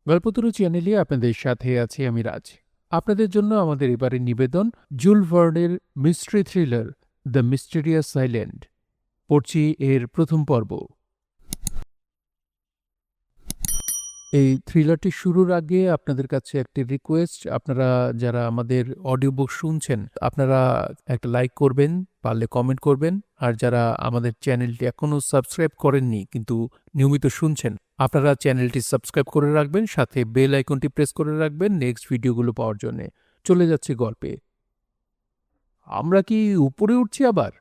গল্পতরু চ্যানেলে আপনাদের সাথে আছি আমি রাজ। আপনাদের জন্য আমাদের এবারের নিবেদন জুল ভার্নের mystery thriller the mysterious island. পড়ছি এর প্রথম পর্ব। এই থ্রিলারটি শুরুর আগে আপনাদের কাছে একটি রিকোয়েস্ট, আপনারা যারা আমাদের অডিও বুক শুনছেন আপনারা একটা লাইক করবেন, পারলে কমেন্ট করবেন। আর যারা আমাদের চ্যানেলটি এখনও সাবস্ক্রাইব করেননি কিন্তু নিয়মিত শুনছেন, আপনারা চ্যানেলটি সাবস্ক্রাইব করে রাখবেন, সাথে বেল আইকনটি প্রেস করে রাখবেন নেক্সট ভিডিওগুলো পাওয়ার জন্যে। চলে যাচ্ছে গল্পে। আমরা কি উপরে উঠছি আবার?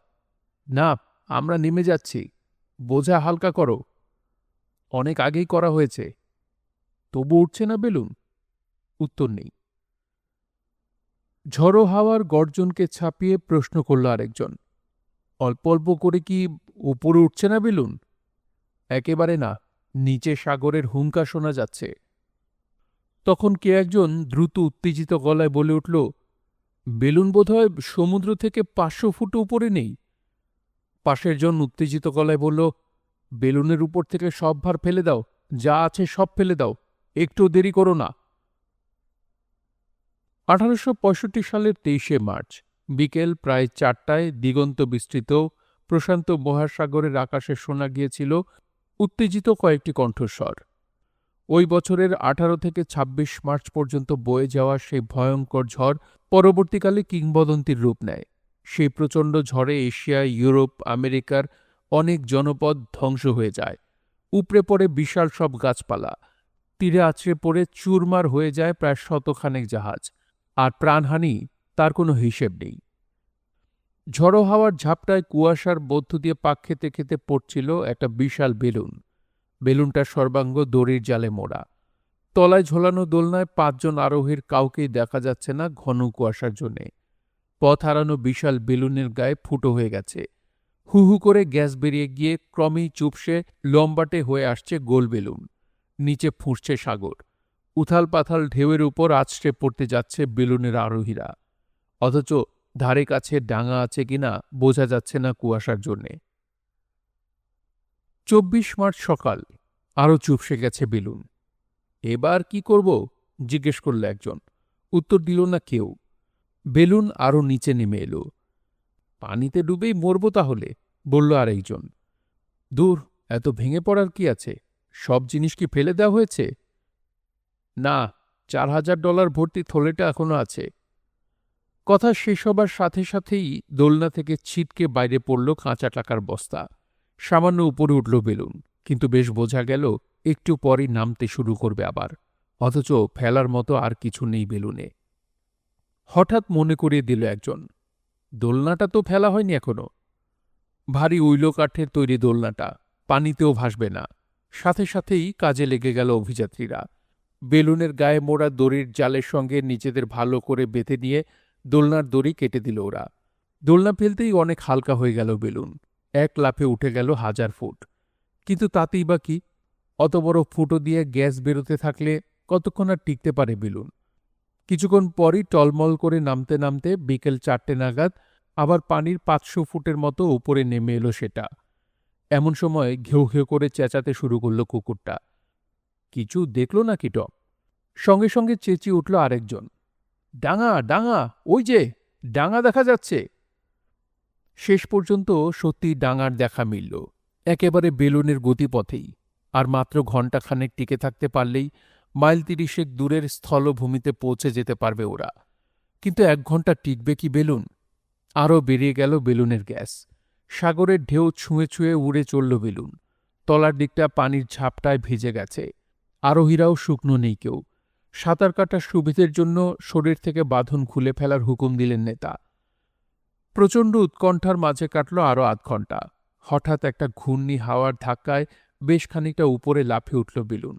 না, আমরা নেমে যাচ্ছি। বোঝা হালকা করো। অনেক আগেই করা হয়েছে। তবু উঠছে না বেলুন? উত্তর নেই। ঝড়ো হাওয়ার গর্জনকে ছাপিয়ে প্রশ্ন করল আরেকজন, অল্প অল্প করে কি উপরে উঠছে না বেলুন? একেবারে না, নিচে সাগরের হুঙ্কার শোনা যাচ্ছে। তখন কে একজন দ্রুত উত্তেজিত গলায় বলে উঠল, বেলুন বোধহয় সমুদ্র থেকে 500 ফুট উপরে নেই। পাশের জন উত্তেজিত গলায় বলল, বেলুনের উপর থেকে সব ভার ফেলে দাও, যা আছে সব ফেলে দাও, একটু দেরি করো না। 1865 সালের 23শে মার্চ বিকেল প্রায় 4টায় দিগন্ত বিস্তৃত প্রশান্ত মহাসাগরের আকাশে শোনা গিয়েছিল উত্তেজিত কয়েকটি কণ্ঠস্বর। ওই বছরের 18 থেকে 26 মার্চ পর্যন্ত বয়ে যাওয়া সেই ভয়ঙ্কর ঝড় পরবর্তীকালে কিংবদন্তির রূপ নেয়। সেই প্রচণ্ড ঝড়ে এশিয়া, ইউরোপ, আমেরিকার অনেক জনপদ ধ্বংস হয়ে যায়। উপড়ে পড়ে বিশাল সব গাছপালা, তীরে আছড়ে পড়ে চুরমার হয়ে যায় প্রায় শতখানেক জাহাজ। আর প্রাণহানি তার কোনো হিসেব নেই। ঝড়ো হাওয়ার ঝাপটায় কুয়াশার মধ্য দিয়ে পাক খেতে খেতে পড়ছিল একটা বিশাল বেলুন। বেলুনটার সর্বাঙ্গ দড়ির জালে মোড়া। তলায় ঝোলানো দোলনায় 5 জন আরোহীর কাউকেই দেখা যাচ্ছে না ঘন কুয়াশার জন্যে। পথ হারানো বিশাল বেলুনের গায়ে ফুটো হয়ে গেছে। হু হু করে গ্যাস বেরিয়ে গিয়ে ক্রমেই চুপসে লম্বাটে হয়ে আসছে গোল বেলুন। নিচে ফুঁসছে সাগর। উথাল পাথাল ঢেউয়ের উপর আছড়ে পড়তে যাচ্ছে বেলুনের আরোহীরা। অথচ ধারে কাছে ডাঙা আছে কিনা বোঝা যাচ্ছে না কুয়াশার জন্যে। 24 মার্চ সকাল। আরও চুপসে গেছে বেলুন। এবার কি করব? জিজ্ঞেস করল একজন। উত্তর দিল না কেউ। বেলুন আরও নিচে নেমে এলো। পানিতে ডুবেই মরব তাহলে, বলল আরেকজন। দূর, এত ভেঙে পড়ার কি আছে? সব জিনিস কি ফেলে দেওয়া হয়েছে? না, $4000 ভর্তি থলেটা এখনো আছে। কথা শেষ হবার সাথে সাথেই দোলনা থেকে ছিটকে বাইরে পড়ল কাঁচা টাকার বস্তা। সামান্য উপরে উঠল বেলুন, কিন্তু বেশ বোঝা গেল একটু পরই নামতে শুরু করবে আবার। অথচ ফেলার মতো আর কিছু নেই বেলুনে। হঠাৎ মনে করিয়ে দিল একজন, দোলনাটা তো ফেলা হয়নি এখনো। ভারী উইল কাঠের তৈরি দোলনাটা, পানিতেও ভাসবে না। সাথে সাথেই কাজে লেগে গেল অভিযাত্রীরা। বেলুনের গায়ে মোড়া দড়ির জালের সঙ্গে নিজেদের ভালো করে বেঁধে নিয়ে দোলনার দড়ি কেটে দিল ওরা। দোলনা ফেলতেই অনেক হালকা হয়ে গেল বেলুন। এক লাফে উঠে গেল 1000 ফুট। কিন্তু তাতেই বা কি? অত বড় ফুটো দিয়ে গ্যাস বেরোতে থাকলে কতক্ষণ আর টিকতে পারে বেলুন? কিছুক্ষণ পরই টলমল করে নামতে নামতে বিকেল 4টে নাগাদ আবার পানির 500 ফুটের মতো উপরে নেমে এলো সেটা। এমন সময় ঘেউ ঘেউ করে চেঁচাতে শুরু করল কুকুরটা। কিছু দেখল নাকি টম? সঙ্গে সঙ্গে চেঁচিয়ে উঠল আরেকজন, ডাঙা ডাঙা, ওই যে ডাঙা দেখা যাচ্ছে। শেষ পর্যন্ত সত্যি ডাঙার দেখা মিলল, একেবারে বেলুনের গতিপথেই। আর মাত্র ঘণ্টাখানেক টিকে থাকতে পারলেই মাইল 30 দূরের স্থলভূমিতে পৌঁছে যেতে পারবে ওরা। কিন্তু 1 ঘণ্টা টিকবে কি বেলুন? আরও বেরিয়ে গেল বেলুনের গ্যাস। সাগরের ঢেউ ছুঁয়ে ছুঁয়ে উড়ে চলল বেলুন। তলার দিকটা পানির ঝাপটায় ভিজে গেছে। আরোহীরাও শুকনো নেই কেউ। সাঁতার কাটার সুবিধের জন্য শরীর থেকে বাঁধন খুলে ফেলার হুকুম দিলেন নেতা। প্রচণ্ড উৎকণ্ঠার মাঝে কাটল আরও 8 ঘণ্টা। হঠাৎ একটা ঘূর্ণি হাওয়ার ধাক্কায় বেশ খানিকটা উপরে লাফিয়ে উঠল বেলুন।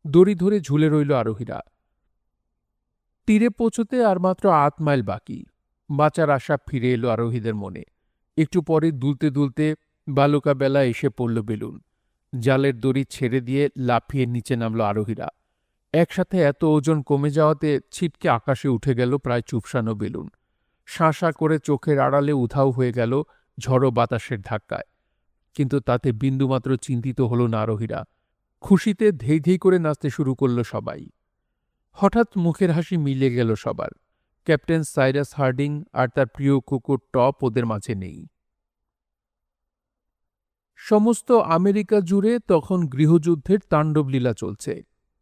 দড়ি ধরে ঝুলে রইল আরোহীরা। তীরে পৌঁছতে আর মাত্র 8 মাইল বাকি। বাঁচার আশা ফিরে এলো আরোহীদের মনে। একটু পরে দুলতে দুলতে বালুকা বেলা এসে পড়ল বেলুন। জালের দড়ি ছেড়ে দিয়ে লাফিয়ে নিচে নামল আরোহীরা। একসাথে এত ওজন কমে যাওয়াতে ছিটকে আকাশে উঠে গেল প্রায় চুপসানো বেলুন। শাঁ শাঁ করে চোখের আড়ালে উধাও হয়ে গেল ঝড়ো বাতাসের ধাক্কায়। কিন্তু তাতে বিন্দুমাত্র চিন্তিত হল না আরোহীরা। খুশিতে ধেই ধেই করে নাচতে শুরু করল সবাই। হঠাৎ মুখের হাসি মিলে গেল সবার। ক্যাপ্টেন সাইরাস হার্ডিং আর তার প্রিয় কুকুর টপ ওদের মাঝে নেই। সমস্ত আমেরিকা জুড়ে তখন গৃহযুদ্ধের তাণ্ডবলীলা চলছে।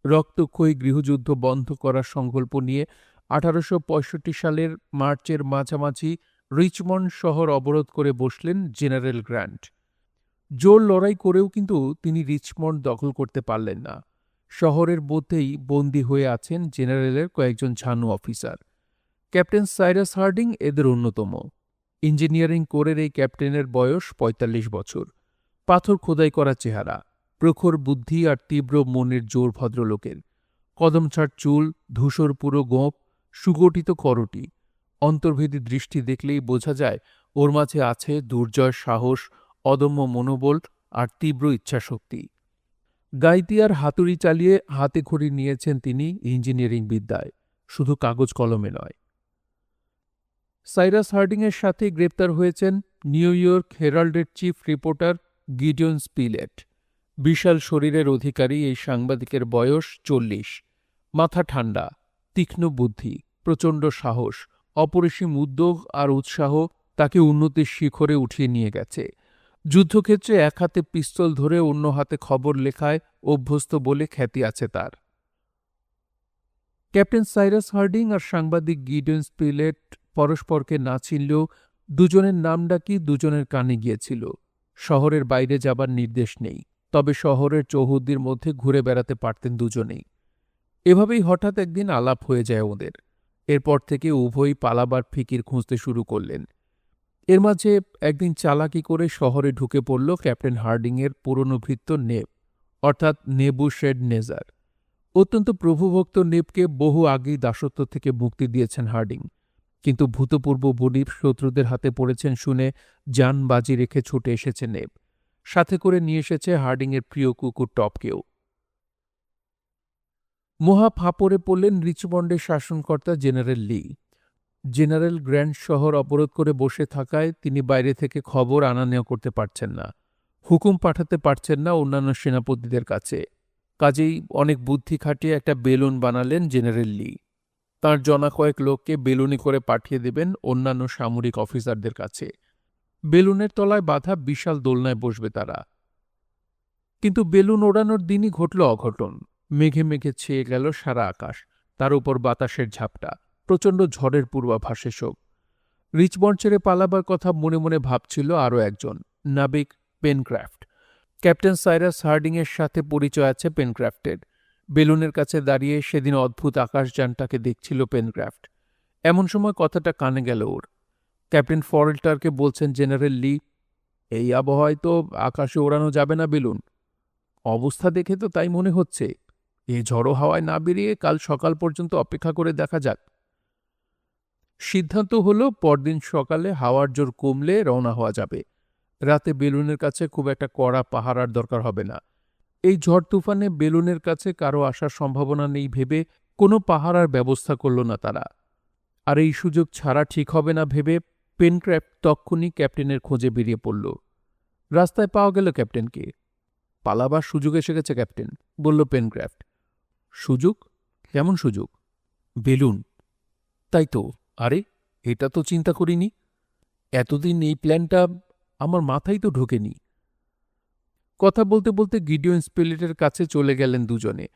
রক্তক্ষয়ী গৃহযুদ্ধ বন্ধ করার সংকল্প নিয়ে 1865 সালের মার্চের মাঝামাঝি রিচমন্ড শহর অবরোধ করে বসলেন জেনারেল গ্র্যান্ট। জোর লড়াই করেও কিন্তু তিনি রিচমন্ড দখল করতে পারলেন না। শহরের মধ্যেই বন্দী হয়ে আছেন জেনারেলের কয়েকজন ঝানু অফিসার। ক্যাপ্টেন সাইরাস হার্ডিং এদের অন্যতম। ইঞ্জিনিয়ারিং কোরের এই ক্যাপ্টেনের বয়স ৪৫ বছর। পাথর খোদাই করা চেহারা, প্রখর বুদ্ধি আর তীব্র মনের জোর ভদ্রলোকের। কদমছাড় চুল, ধূসর পুরো গোঁফ, সুগঠিত করটি। অন্তর্ভেদী দৃষ্টি দেখলেই বোঝা যায় ওর মাঝে আছে দুর্জয় সাহস, অদম্য মনোবল আর তীব্র ইচ্ছাশক্তি। গাইতি আর হাতুড়ি চালিয়ে হাতে খড়ি নিয়েছেন তিনি ইঞ্জিনিয়ারিং বিদ্যায়, শুধু কাগজ কলমে নয়। সাইরাস হার্ডিংয়ের সাথে গ্রেপ্তার হয়েছেন নিউ ইয়র্ক হেরাল্ডের চিফ রিপোর্টার গিডিয়ন স্পিলেট। বিশাল শরীরের অধিকারী এই সাংবাদিকের বয়স ৪০। মাথা ঠান্ডা, তীক্ষ্ণ বুদ্ধি, প্রচণ্ড সাহস, অপরিসীম উদ্যোগ আর উৎসাহ তাকে উন্নতির শিখরে উঠিয়ে নিয়ে গেছে। যুদ্ধক্ষেত্রে এক হাতে পিস্তল ধরে অন্য হাতে খবর লেখায় অভ্যস্ত বলে খ্যাতি আছে তার। ক্যাপ্টেন সাইরাস হার্ডিং আর সাংবাদিক গিডিয়ন স্পিলেট পরস্পরকে না চিনলেও দুজনের নাম ডাকি দুজনের কানে গিয়েছিল। শহরের বাইরে যাবার নির্দেশ নেই, তবে শহরের চৌহদ্দির মধ্যে ঘুরে বেড়াতে পারতেন দুজনেই। এভাবেই হঠাৎ একদিন আলাপ হয়ে যায় ওদের। এরপর থেকে উভয়ই পালাবার ফিকির খুঁজতে শুরু করলেন। এর মাঝে একদিন চালাকি করে শহরে ঢুকে পড়ল ক্যাপ্টেন হার্ডিংয়ের পুরনো ভৃত্য নেব, অর্থাৎ নেবুশেড নেজার। অত্যন্ত প্রভুভক্ত নেবকে বহু আগেই দাসত্ব থেকে মুক্তি দিয়েছেন হার্ডিং, কিন্তু ভূতপূর্ব বণিক শত্রুদের হাতে পড়েছেন শুনে জান বাজি রেখে ছুটে এসেছে নেব। সাথে করে নিয়ে এসেছে হার্ডিংয়ের প্রিয় কুকুর টপকেও। মহা ফাঁপড়ে পড়লেন রিচমন্ডের শাসনকর্তা জেনারেল লি। জেনারেল গ্র্যান্ট শহর অবরোধ করে বসে থাকায় তিনি বাইরে থেকে খবর আনা নেওয়া করতে পারছেন না, হুকুম পাঠাতে পারছেন না অন্যান্য সেনাপতিদের কাছে। কাজেই অনেক বুদ্ধি খাটিয়ে একটা বেলুন বানালেন জেনারেল লি। তাঁর জনা কয়েক লোককে বেলুনে করে পাঠিয়ে দেবেন অন্যান্য সামরিক অফিসারদের কাছে। বেলুনের তলায় বাঁধা বিশাল দোলনায় বসবে তারা। কিন্তু বেলুন ওড়ানোর দিনই ঘটল অঘটন। মেঘে মেঘে ছেয়ে গেল সারা আকাশ, তার উপর বাতাসের ঝাপটা, প্রচণ্ড ঝড়ের পূর্বাভাস এসব। রিচমন্ড ছেড়ে পালাবার কথা মনে মনে ভাবছিল আরও একজন, নাবিক পেনক্রাফট। ক্যাপ্টেন সাইরাস হার্ডিংয়ের সাথে পরিচয় আছে পেনক্রাফটের। বেলুনের কাছে দাঁড়িয়ে সেদিন অদ্ভুত আকাশযানটাকে দেখছিল পেনক্রাফট। এমন সময় কথাটা কানে গেল ওর। ক্যাপ্টেন ফরেল্টারকে বলছেন জেনারেল লি, এই আবহাওয়ায় তো আকাশে ওড়ানো যাবে না বেলুন। অবস্থা দেখে তো তাই মনে হচ্ছে। এ ঝড়ো হাওয়ায় না বেরিয়ে কাল সকাল পর্যন্ত অপেক্ষা করে দেখা যাক। সিদ্ধান্ত হলো পরদিন সকালে হাওয়ার জোর কমলে রওনা হওয়া যাবে। রাতে বেলুনের কাছে খুব একটা কড়া পাহারার দরকার হবে না। এই ঝড় তুফানে বেলুনের কাছে কারো আসার সম্ভাবনা নেই ভেবে কোনো পাহারার ব্যবস্থা করল না তারা। আর এই সুযোগ ছাড়া ঠিক হবে না ভেবে পেনক্রাফট তক্ষুনি ক্যাপ্টেনের খোঁজে বেরিয়ে পড়ল। রাস্তায় পাওয়া গেল ক্যাপ্টেনকে। পালাবার সুযোগ এসে গেছে ক্যাপ্টেন, বলল পেনক্রাফট। সুযোগ? কেমন সুযোগ? বেলুন। তাই তো। আরে, এটা তো চিন্তা করিনি। এতদিন এই প্ল্যানটা আমার মাথায় তো ঢোকেনি। কথা বলতে বলতে গিডিয়ন স্পিলেটের কাছে চলে গেলেন দুজনে।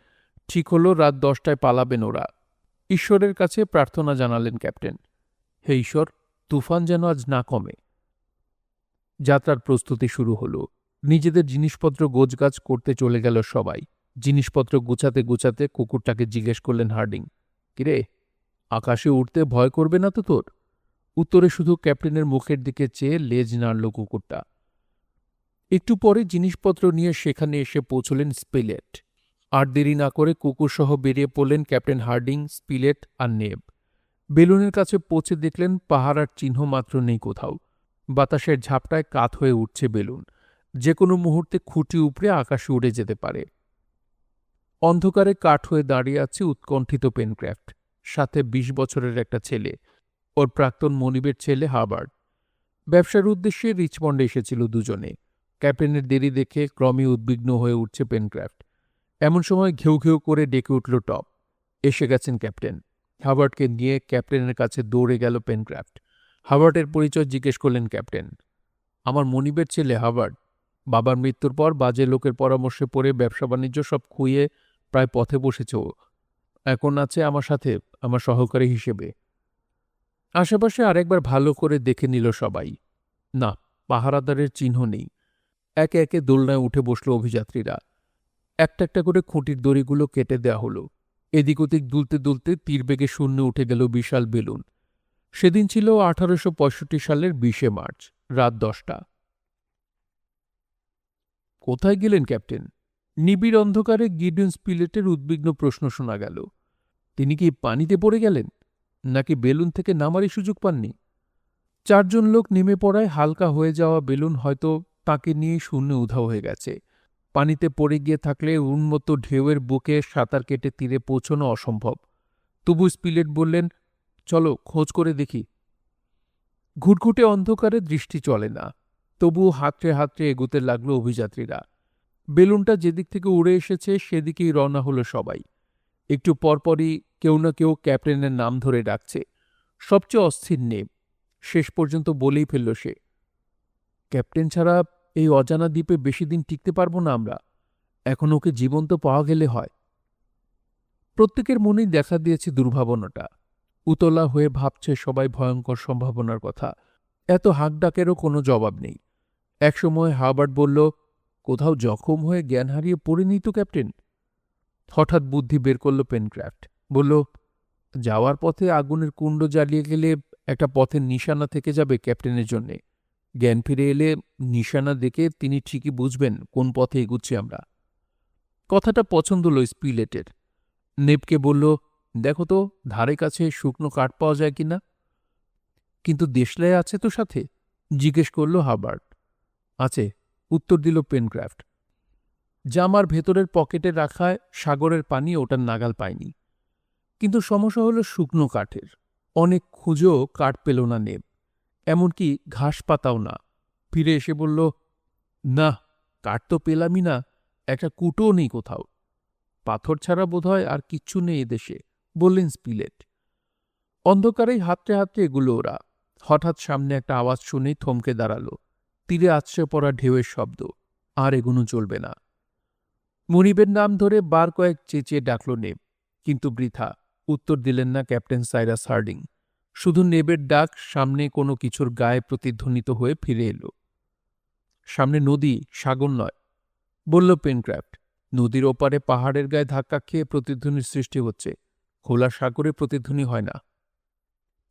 ঠিক হলো রাত 10টায় পালাবেন ওরা। ঈশ্বরের কাছে প্রার্থনা জানালেন ক্যাপ্টেন, হে ঈশ্বর, তুফান যেন আজ না কমে। যাত্রার প্রস্তুতি শুরু হলো। নিজেদের জিনিসপত্র গোছগাছ করতে চলে গেল সবাই। জিনিসপত্র গুছাতে গুছাতে কুকুরটাকে জিজ্ঞেস করলেন হার্ডিং, কিরে, আকাশে উঠতে ভয় করবে না তো তোর? উত্তরে শুধু ক্যাপ্টেনের মুখের দিকে চেয়ে লেজ নাড়ল কুকুরটা। একটু পরে জিনিসপত্র নিয়ে সেখানে এসে পৌঁছলেন স্পিলেট। আর দেরি না করে কুকুরসহ বেরিয়ে পড়লেন ক্যাপ্টেন হার্ডিং, স্পিলেট আর নেব। বেলুনের কাছে পৌঁছে দেখলেন পাহারার চিহ্ন মাত্র নেই কোথাও। বাতাসের ঝাপটায় কাত হয়ে উঠছে বেলুন। যে কোনো মুহূর্তে খুঁটি উপড়ে আকাশে উড়ে যেতে পারে। অন্ধকারে কাঠ হয়ে দাঁড়িয়ে আছে উৎকণ্ঠিত পেনক্রাফট, সাথে ২০ বছরের একটা ছেলে, ওর প্রাক্তন মনিবের ছেলে হাবার্ড। ব্যবসার উদ্দেশ্যে রিচমন্ডে এসেছিল দুজনে। ক্যাপ্টেনের দেরি দেখে ক্রমে উদ্বিগ্ন হয়ে উঠছে পেনক্রাফট। এমন সময় ঘেউ ঘেউ করে ডেকে উঠল টপ। এসে গেছেন ক্যাপ্টেন। হাবার্টকে নিয়ে ক্যাপ্টেনের কাছে দৌড়ে গেল পেনক্রাফট। হাবার্টের পরিচয় জিজ্ঞেস করলেন ক্যাপ্টেন। আমার মনিবের ছেলে হাবার্ট। বাবার মৃত্যুর পর বাজে লোকের পরামর্শে পড়ে ব্যবসা বাণিজ্য সব খুইয়ে প্রায় পথে বসেছে ও। এখন আছে আমার সাথে, আমার সহকারী হিসেবে। আশেপাশে আরেকবার ভালো করে দেখে নিল সবাই। না, পাহারাদারের চিহ্ন নেই। একে একে দোলনায় উঠে বসল অভিযাত্রীরা। একটা একটা করে খুঁটির দড়িগুলো কেটে দেয়া হলো। এদিক ওদিক দুলতে দুলতে তীরবেগে শূন্যে উঠে গেল বিশাল বেলুন। সেদিন ছিল 1865 সালের 20 মার্চ, রাত 10টা। কোথায় গেলেন ক্যাপ্টেন? নিবিড় অন্ধকারে গিডিয়ন স্পিলেটের উদ্বিগ্ন প্রশ্ন শোনা গেল। তিনি কি পানিতে পড়ে গেলেন, নাকি বেলুন থেকে নামারই সুযোগ পাননি? 4 জন লোক নেমে পড়ায় হালকা হয়ে যাওয়া বেলুন হয়তো তাকে নিয়ে শূন্যে উধাও হয়ে গেছে। পানিতে পড়ে গিয়ে থাকলে উন্মত্ত ঢেউয়ের বুকে সাঁতার কেটে তীরে পৌঁছানো অসম্ভব। তবু স্পিলেট বললেন, চলো খোঁজ করে দেখি। ঘুটঘুটে অন্ধকারে দৃষ্টি চলে না, তবু হাতড়ে হাতড়ে এগোতে লাগলো অভিযাত্রীরা। বেলুনটা যেদিক থেকে উড়ে এসেছে সেদিকেই রওনা হলো সবাই। একটু পরপরই কেউ না কেউ ক্যাপ্টেনের নাম ধরে ডাকছে। সবচেয়ে অস্থির নেব। শেষ পর্যন্ত বলেই ফেলল সে, ক্যাপ্টেন ছাড়া এই অজানা দ্বীপে বেশি দিন টিকতে পারবো না আমরা। এখন ওকে জীবন্ত পাওয়া গেলে হয়। প্রত্যেকের মনেই দেখা দিয়েছে দুর্ভাবনাটা। উতলা হয়ে ভাবছে সবাই ভয়ঙ্কর সম্ভাবনার কথা। এত হাঁকডাকেরও কোনো জবাব নেই। একসময় হাবার্ট বলল, কোথাও জখম হয়ে জ্ঞান হারিয়ে পড়েনি তো ক্যাপ্টেন? হঠাৎ বুদ্ধি বের করল পেনক্রাফট। বলল, যাওয়ার পথে আগুনের কুণ্ড জ্বালিয়ে গেলে একটা পথের নিশানা থেকে যাবে ক্যাপ্টেনের জন্যে। জ্ঞান ফিরে এলে নিশানা দেখে তিনি ঠিকই বুঝবেন কোন পথে এগুচ্ছি আমরা। কথাটা পছন্দ হল স্পিলেটের। নেবকে বলল, দেখো তো ধারে কাছে শুকনো কাঠ পাওয়া যায় কিনা। কিন্তু দেশলাই আছে তো সাথে? জিজ্ঞেস করল হাবার্ট। আছে, উত্তর দিল পেনক্রাফট। জামার ভেতরের পকেটে রাখায় সাগরের পানি ওটার নাগাল পায়নি। কিন্তু সমস্যা হলো শুকনো কাঠের। অনেক খুঁজেও কাঠ পেল না নেব, এমনকি ঘাস পাতাও না। ফিরে এসে বলল, না, কাঠ তো পেলামই না, একটা কুটোও নেই কোথাও। পাথর ছাড়া বোধহয় আর কিচ্ছু নেই এদেশে, বললেন স্পিলেট। অন্ধকারেই হাতড়ে হাতড়ে এগুলো ওরা। হঠাৎ সামনে একটা আওয়াজ শুনেই থমকে দাঁড়ালো। তীরে আছড়ে পড়া ঢেউয়ের শব্দ। আর এগুনো চলবে না। মনিবের নাম ধরে বার কয়েক চেঁচিয়ে ডাকল নেব, কিন্তু বৃথা। উত্তর দিলেন না ক্যাপ্টেন সাইরাস হার্ডিং। শুধু নেবের ডাক সামনে কোনো কিছুর গায়ে প্রতিধ্বনিত হয়ে ফিরে এলো। সামনে নদী, সাগর নয়, বলল পেনক্রাফট। নদীর ওপারে পাহাড়ের গায়ে ধাক্কা খেয়ে প্রতিধ্বনির সৃষ্টি হচ্ছে, খোলা সাগরে প্রতিধ্বনি হয় না।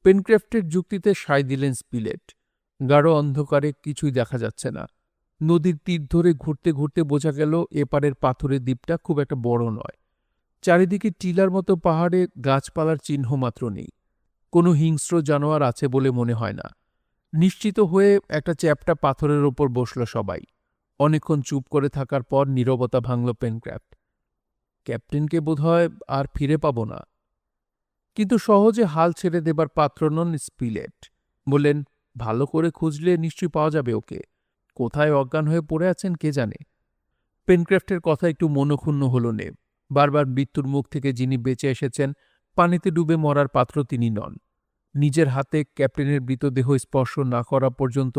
পেনক্রাফটের যুক্তিতে সায় দিলেন স্পিলেট। গাঢ় অন্ধকারে কিছুই দেখা যাচ্ছে না। নদীর তীর ধরে ঘুরতে ঘুরতে বোঝা গেল এপারের পাথরের দ্বীপটা খুব একটা বড় নয়। চারিদিকে টিলার মতো পাহাড়ে গাছপালার চিহ্ন মাত্র নেই। কোনো হিংস্র জানোয়ার আছে বলে মনে হয় না। নিশ্চিত হয়ে একটা চ্যাপ্টা পাথরের ওপর বসল সবাই। অনেকক্ষণ চুপ করে থাকার পর নীরবতা ভাঙল পেনক্রাফট। ক্যাপ্টেনকে বোধহয় আর ফিরে পাব না। কিন্তু সহজে হাল ছেড়ে দেবার পাত্র নন স্পিলেট। বললেন, ভালো করে খুঁজলে নিশ্চয়ই পাওয়া যাবে ওকে। কোথায় অজ্ঞান হয়ে পড়ে আছেন কে জানে। পেনক্রাফটের কথা একটু মনক্ষুণ্ণ হল নেব। বারবার মৃত্যুর মুখ থেকে যিনি বেঁচে এসেছেন, পানিতে ডুবে মরার পাত্র তিনি নন। নিজের হাতে ক্যাপ্টেনের মৃতদেহ স্পর্শ না করা পর্যন্ত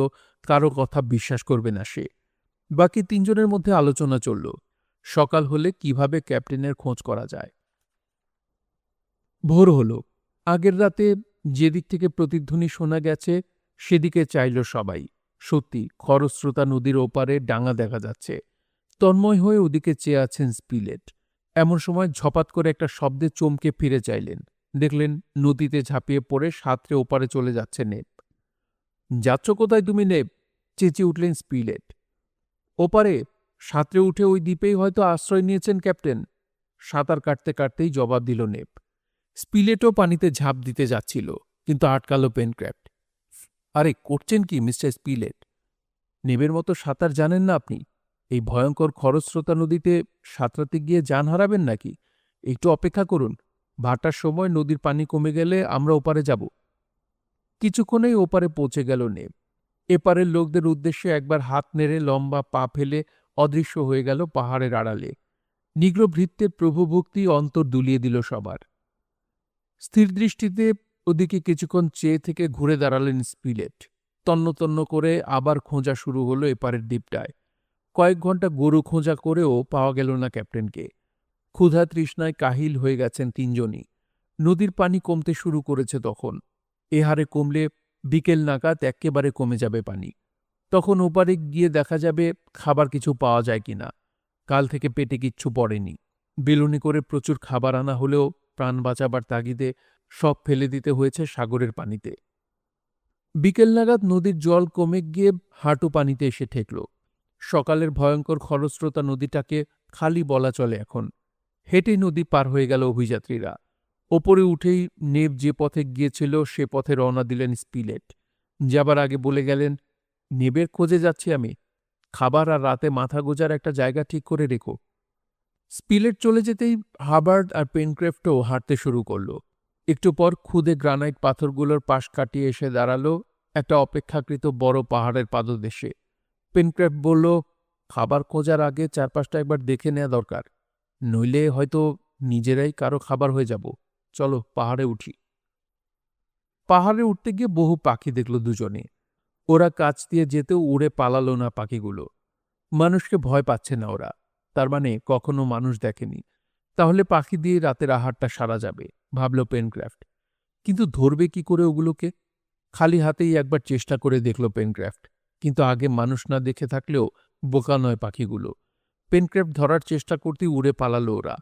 কারো কথা বিশ্বাস করবে না সে। বাকি 3 জনের মধ্যে আলোচনা চলল সকাল হলে কিভাবে ক্যাপ্টেনের খোঁজ করা যায়। ভোর হল। আগের রাতে যেদিক থেকে প্রতিধ্বনি শোনা গেছে সেদিকে চাইল সবাই। সত্যি খরস্রোতা নদীর ওপারে ডাঙা দেখা যাচ্ছে। তন্ময় হয়ে ওদিকে চেয়ে আছেন স্পিলেট। এমন সময় ঝপাত করে একটা শব্দে চমকে ফিরে চাইলেন। দেখলেন নদীতে ঝাঁপিয়ে পড়ে সাঁতরে ওপারে চলে যাচ্ছে নেব। যাচ্ছ কোথায় তুমি নেব? চেঁচিয়ে উঠলেন স্পিলেট। ওপারে সাঁতরে উঠে ওই দ্বীপেই হয়তো আশ্রয় নিয়েছেন ক্যাপ্টেন। সাঁতার কাটতে কাটতেই জবাব দিল নেব। স্পিলেটও পানিতে ঝাঁপ দিতে যাচ্ছিল, কিন্তু আটকালো পেনক্রাফট। আরে করছেন কি মিস্টার স্পিলেট? নেবের মতো সাঁতার জানেন না আপনি? এই ভয়ঙ্কর খরস্রোতা নদীতে সাঁতরাতে গিয়ে জান হারাবেন নাকি? একটু অপেক্ষা করুন। ভাটার সময় নদীর পানি কমে গেলে আমরা ওপারে যাব। কিছুক্ষণেই ওপারে পৌঁছে গেল নেব। এপারের লোকদের উদ্দেশ্যে একবার হাত নেড়ে লম্বা পা ফেলে অদৃশ্য হয়ে গেল পাহাড়ের আড়ালে। নিগ্রভৃত্যের প্রভুভক্তি অন্তর দুলিয়ে দিল সবার। স্থির দৃষ্টিতে ওদিকে কিছুক্ষণ চেয়ে থেকে ঘুরে দাঁড়ালেন স্পিলেট। তন্ন তন্ন করে আবার খোঁজা শুরু হলো এপারের দ্বীপটায়। কয়েক ঘন্টা গরু খোঁজা করেও পাওয়া গেল না ক্যাপ্টেনকে। ক্ষুধা তৃষ্ণায় কাহিল হয়ে গেছেন তিনজনই। নদীর পানি কমতে শুরু করেছে তখন। এ হারে কমলে বিকেল নাগাদ এক্কেবারে কমে যাবে পানি। তখন ওপারে গিয়ে দেখা যাবে খাবার কিছু পাওয়া যায় কিনা। কাল থেকে পেটে কিচ্ছু পড়েনি। বেলুনে করে প্রচুর খাবার আনা হলেও প্রাণ বাঁচাবার তাগিদে সব ফেলে দিতে হয়েছে সাগরের পানিতে। বিকেল নাগাদ নদীর জল কমে গিয়ে হাঁটু পানিতে এসে ঠেকল। সকালের ভয়ঙ্কর খরস্রোতা নদীটাকে খালি বলা চলে এখন। হেঁটে নদী পার হয়ে গেল অভিযাত্রীরা। ওপরে উঠেই নেব যে পথে গিয়েছিল সে পথে রওনা দিলেন স্পিলেট। যাবার আগে বলে গেলেন, নেবের খোঁজে যাচ্ছি আমি। খাবার আর রাতে মাথা গোজার একটা জায়গা ঠিক করে রেখো। স্পিলেট চলে যেতেই হাবার্ড আর পেনক্রেফটও হাঁটতে শুরু করল। একটু পর খুদে গ্রানাইট পাথরগুলোর পাশ কাটিয়ে এসে দাঁড়ালো একটা অপেক্ষাকৃত বড় পাহাড়ের পাদদেশে। পেনক্রেফট বলল, খাবার খোঁজার আগে চারপাশটা একবার দেখে নেওয়া দরকার, নইলে হয়তো নিজেরাই কারো খাবার হয়ে যাব। চলো পাহাড়ে উঠি। পাহাড়ে উঠতে গিয়ে বহু পাখি দেখল দুজনে। ওরা কাছ দিয়ে যেতেও উড়ে পালালো না পাখিগুলো। মানুষকে ভয় পাচ্ছে না ওরা, তার মানে কখনো মানুষ দেখেনি। তাহলে পাখি দিয়ে রাতের আহারটা সারা যাবে, ভাবল পেনক্রাফট। কিন্তু ধরবে কি করে ওগুলোকে? খালি হাতেই একবার চেষ্টা করে দেখল পেনক্রাফট, কিন্তু আগে মানুষ না দেখে থাকলেও বোকা নয় পাখিগুলো। পেনক্রাফট ধরার চেষ্টা করতেই উড়ে পালালো ওরা।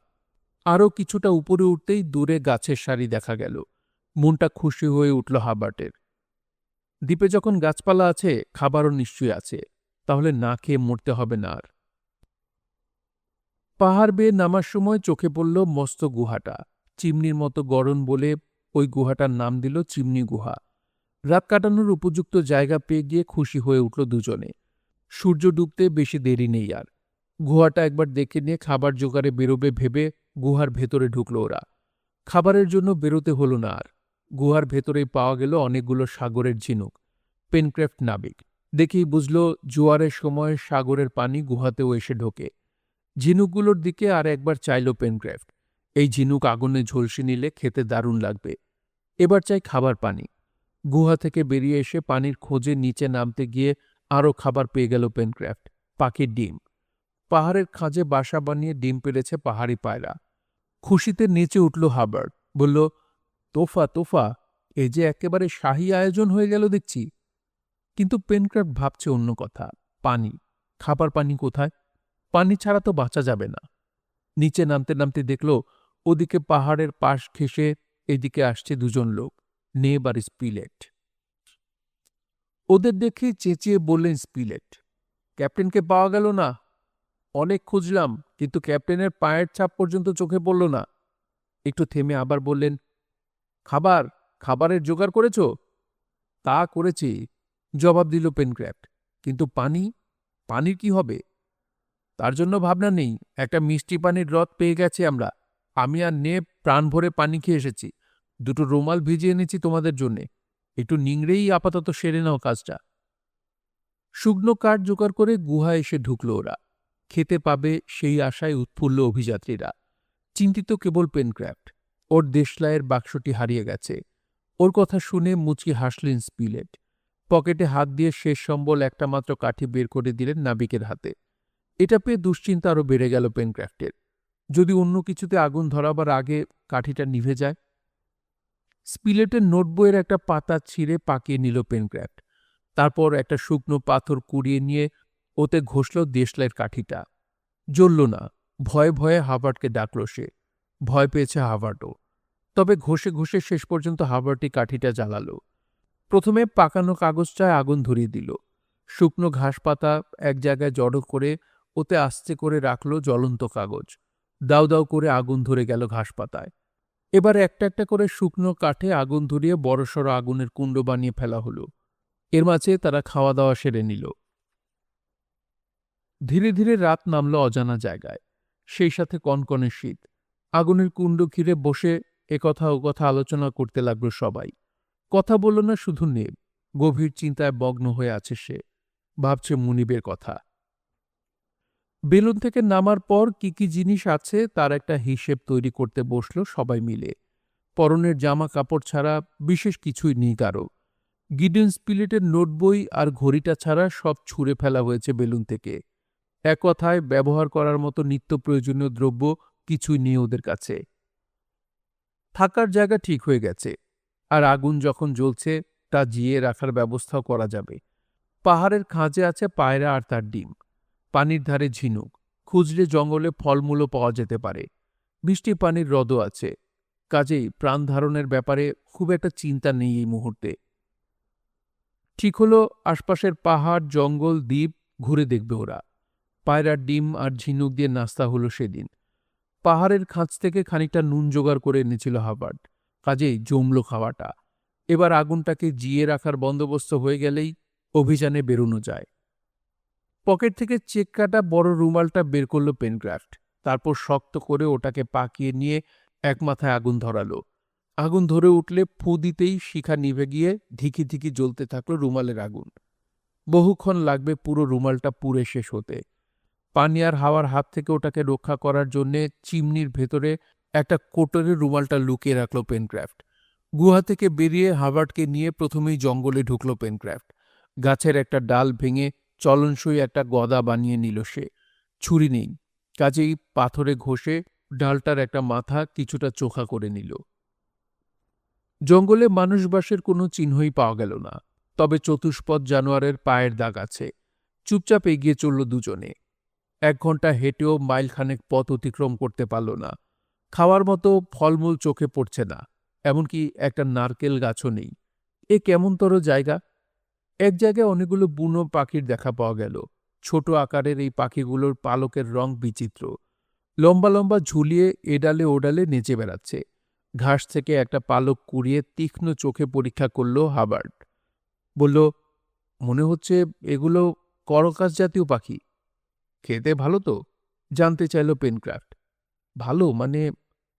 আরও কিছুটা উপরে উঠতেই দূরে গাছের সারি দেখা গেল। মনটা খুশি হয়ে উঠল হাবার্টের। দ্বীপে যখন গাছপালা আছে, খাবারও নিশ্চয়ই আছে, তাহলে না খেয়ে মরতে হবে না আর। পাহাড় বেয়ে নামার সময় চোখে পড়ল মস্ত গুহাটা। চিমনির মতো গড়ন বলে ওই গুহাটার নাম দিল চিমনি গুহা। রাত কাটানোর উপযুক্ত জায়গা পেয়ে গিয়ে খুশি হয়ে উঠল দুজনে। সূর্য ডুবতে বেশি দেরি নেই আর। গুহাটা একবার দেখে নিয়ে খাবার জোগাড়ে বেরোবে ভেবে গুহার ভেতরে ঢুকল ওরা। খাবারের জন্য বেরোতে হলো না আর। গুহার ভেতরেই পাওয়া গেল অনেকগুলো সাগরের ঝিনুক। পেনক্রাফট নাবিক, দেখেই বুঝল জোয়ারের সময় সাগরের পানি গুহাতেও এসে ঢোকে। ঝিনুকগুলোর দিকে আর একবার চাইল পেনক্রাফট। এই ঝিনুক আগুনে ঝলসে নিলে খেতে দারুণ লাগবে। এবার চাই খাবার পানি। গুহা থেকে বেরিয়ে এসে পানির খোঁজে নিচে নামতে গিয়ে আরও খাবার পেয়ে গেল পেনক্রাফট। পাখির ডিম। পাহাড়ের খাঁজে বাসা বানিয়ে ডিম পেড়েছে পাহাড়ি পায়রা। খুশিতে নেচে উঠল হাবার্ড, বলল, তোফা তোফা, এ যে একেবারে শাহী আয়োজন হয়ে গেল দেখছি। কিন্তু পেনক্রাফট ভাবছে অন্য কথা। পানি, খাবার পানি কোথায়? পানি ছাড়া তো বাঁচা যাবে না। নিচে নামতে নামতে দেখল ওদিকে পাহাড়ের পাশ ঘেঁষে এদিকে আসছে দুজন লোক, নেব আর স্পিলেট। ওদের দেখে চেঁচিয়ে বললেন স্পিলেট, ক্যাপ্টেনকে পাওয়া গেল না। অনেক খুঁজলাম, কিন্তু ক্যাপ্টেনের পায়ের ছাপ পর্যন্ত চোখে পড়ল না। একটু থেমে আবার বললেন, খাবারের জোগাড় করেছ? তা করেছি, জবাব দিল পেনক্রাফট। কিন্তু পানির কি হবে? তার জন্য ভাবনা নেই, একটা মিষ্টি পানির হ্রদ পেয়ে গেছি আমরা। আমি আর নেব প্রাণ ভরে পানি খেয়ে এসেছি। দুটো রুমাল ভিজিয়ে এনেছি তোমাদের জন্যে। একটু নিংড়েই আপাতত সেরে নাও কাজটা। শুকনো কাঠ জোগাড় করে গুহা এসে ঢুকল ওরা। খেতে পাবে সেই আশায় উৎফুল্ল অভিযাত্রীরা। চিন্তিত কেবল পেনক্রাফট। ওর দেশলাইয়ের বাক্সটি হারিয়ে গেছে। ওর কথা শুনে মুচকি হাসলেন স্পিলেট। পকেটে হাত দিয়ে শেষ সম্বল একটা মাত্র কাঠি বের করে দিলেন নাবিকের হাতে। এটা পেয়ে দুশ্চিন্তা আরও বেড়ে গেল পেনক্রাফটের। যদি অন্য কিছুতে আগুন ধরাবার আগে কাঠিটা নিভে যায়। স্পিলেটের নোটবইয়ের একটা পাতা ছিঁড়ে পাকিয়ে নিল পেনক্রাফট। তারপর একটা শুকনো পাথর কুড়িয়ে নিয়ে ওতে ঘষল দেশলাইয়ের কাঠিটা। জ্বলল না। ভয়ে ভয়ে হাবার্ডকে ডাকল সে। ভয় পেয়েছে হাবার্ডও। তবে ঘষে ঘষে শেষ পর্যন্ত হাবার্ডই কাঠিটা জ্বালালো। প্রথমে পাকানো কাগজটায় আগুন ধরিয়ে দিল। শুকনো ঘাস পাতা এক জায়গায় জড়ো করে ওতে আস্তে করে রাখল জ্বলন্ত কাগজ। দাউ দাউ করে আগুন ধরে গেল ঘাস পাতায়। এবার একটা একটা করে শুকনো কাঠে আগুন ধরিয়ে বড়সড় আগুনের কুণ্ড বানিয়ে ফেলা হলো। এর মাঝে তারা খাওয়া দাওয়া সেরে নিল। ধীরে ধীরে রাত নামল অজানা জায়গায়, সেই সাথে কনকনে শীত। আগুনের কুণ্ড ঘিরে বসে একথা ও কথা আলোচনা করতে লাগল সবাই। কথা বলল না শুধু নেব, গভীর চিন্তায় মগ্ন হয়ে আছে সে। ভাবছে মুনিবের কথা। বেলুন থেকে নামার পর কি কি জিনিস আছে তার একটা হিসেব তৈরি করতে বসলো সবাই মিলে। পরনের জামা কাপড় ছাড়া বিশেষ কিছুই নেই কারো। গিডেন স্পিলেটের নোটবই আর ঘড়িটা ছাড়া সব ছুঁড়ে ফেলা হয়েছে বেলুন থেকে। এক কথায় ব্যবহার করার মতো নিত্য প্রয়োজনীয় দ্রব্য কিছুই নেই ওদের কাছে। থাকার জায়গা ঠিক হয়ে গেছে, আর আগুন যখন জ্বলছে তা জিয়ে রাখার ব্যবস্থাও করা যাবে। পাহাড়ের খাঁজে আছে পায়রা আর তার ডিম, পানির ধারে ঝিনুক, খুঁজলে জঙ্গলে ফলমূলও পাওয়া যেতে পারে। বৃষ্টি পানির হ্রদও আছে, কাজেই প্রাণ ধারণের ব্যাপারে খুব একটা চিন্তা নেই এই মুহূর্তে। ঠিক হলো আশপাশের পাহাড় জঙ্গল দ্বীপ ঘুরে দেখবে ওরা। পায়রার ডিম আর ঝিনুক দিয়ে নাস্তা হলো সেদিন। পাহাড়ের খাঁজ থেকে খানিকটা নুন জোগাড় করে এনেছিল হাবার্ড, কাজেই জমল খাওয়াটা। এবার আগুনটাকে জিয়ে রাখার বন্দোবস্ত হয়ে গেলেই অভিযানে বেরোনো যায়। পকেট থেকে চেক কাটা বড় রুমালটা বের করল পেনক্রাফট। তারপর শক্ত করে ওটাকে পাকিয়ে নিয়ে এক মাথায় আগুন ধরালো। আগুন ধরে উঠলে ফু দিতেই শিখা নিভে গিয়ে ধিকি ধিকি জ্বলতে থাকলো রুমালের আগুন। বহুক্ষণ লাগবে পুরো রুমালটা পুড়ে শেষ হতে। পানি আর হাওয়ার হাত থেকে ওটাকে রক্ষা করার জন্যে চিমনির ভেতরে একটা কোটরের রুমালটা লুকিয়ে রাখল পেনক্রাফট। গুহা থেকে বেরিয়ে হাবার্ডকে নিয়ে প্রথমেই জঙ্গলে ঢুকল পেনক্রাফট। গাছের একটা ডাল ভেঙে চলনসই একটা গদা বানিয়ে নিল সে। ছুরি নেই, কাজেই পাথরে ঘষে ডালটার একটা মাথা কিছুটা চোখা করে নিল। জঙ্গলে মানুষবাসের কোনো চিহ্নই পাওয়া গেল না, তবে চতুষ্পদ জানোয়ারের পায়ের দাগ আছে। চুপচাপ এগিয়ে চলল দুজনে। 1 ঘন্টা হেঁটেও মাইলখানেক পথ অতিক্রম করতে পারল না। খাওয়ার মতো ফলমূল চোখে পড়ছে না, এমনকি একটা নারকেল গাছও নেই। এ কেমনতর জায়গা! এক জায়গায় অনেকগুলো বুনো পাখির দেখা পাওয়া গেল। ছোট আকারের এই পাখিগুলোর পালকের রং বিচিত্র। লম্বা লম্বা ঝুলিয়ে এডালে ওডালে নেচে বেড়াচ্ছে। ঘাস থেকে একটা পালক কুড়িয়ে তীক্ষ্ণ চোখে পরীক্ষা করল হাবার্ড। বলল, মনে হচ্ছে এগুলো করকাস জাতীয় পাখি। খেতে ভালো তো? জানতে চাইল পেনক্রাফট। ভালো মানে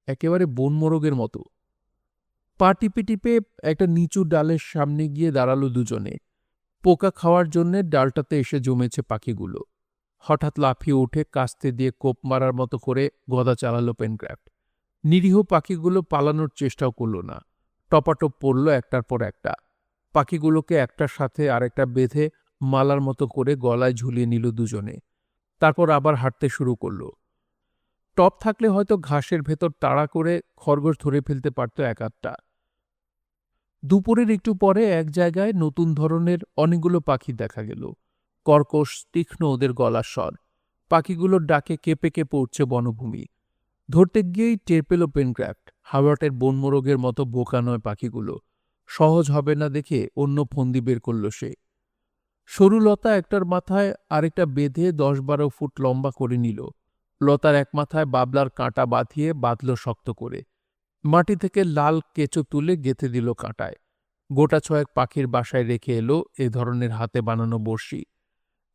একেবারে বনমোরগের মতো। পা টিপে টিপে একটা নিচু ডালের সামনে গিয়ে দাঁড়ালো দুজনে। পোকা খাওয়ার জন্যে ডালটাতে এসে জমেছে পাখিগুলো। হঠাৎ লাফিয়ে উঠে কাস্তে দিয়ে কোপ মারার মতো করে গদা চালালো পেনক্রাফট। নিরীহ পাখিগুলো পালানোর চেষ্টাও করল না। টপাটপ পড়ল একটার পর একটা। পাখিগুলোকে একটার সাথে আরেকটা বেঁধে মালার মতো করে গলায় ঝুলিয়ে নিল দুজনে। তারপর আবার হাঁটতে শুরু করল। টপ থাকলে হয়তো ঘাসের ভেতর তাড়া করে খরগোশ ধরে ফেলতে পারত এক আধটা। দুপুরের একটু পরে এক জায়গায় নতুন ধরনের অনেকগুলো পাখি দেখা গেল। কর্কশ তীক্ষ্ণ ওদের গলার স্বর। পাখিগুলোর ডাকে কেঁপে কেঁপে উঠছে বনভূমি। ধরতে গিয়েই টের পেল পেনক্রাফট হাবার্টের বনমোরগের মতো বোকা নয় পাখিগুলো। সহজ হবে না দেখে অন্য ফন্দি বের করল সে। সরু লতা একটার মাথায় আরেকটা বেঁধে 10-12 ফুট লম্বা করে নিল। লতার এক মাথায় বাবলার কাঁটা বাঁধিয়ে বাঁধল শক্ত করে। মাটি থেকে লাল কেঁচো তুলে গেঁথে দিল কাঁটায়। গোটা ছয়েক পাখির বাসায় রেখে এলো এ ধরনের হাতে বানানো বড়শি।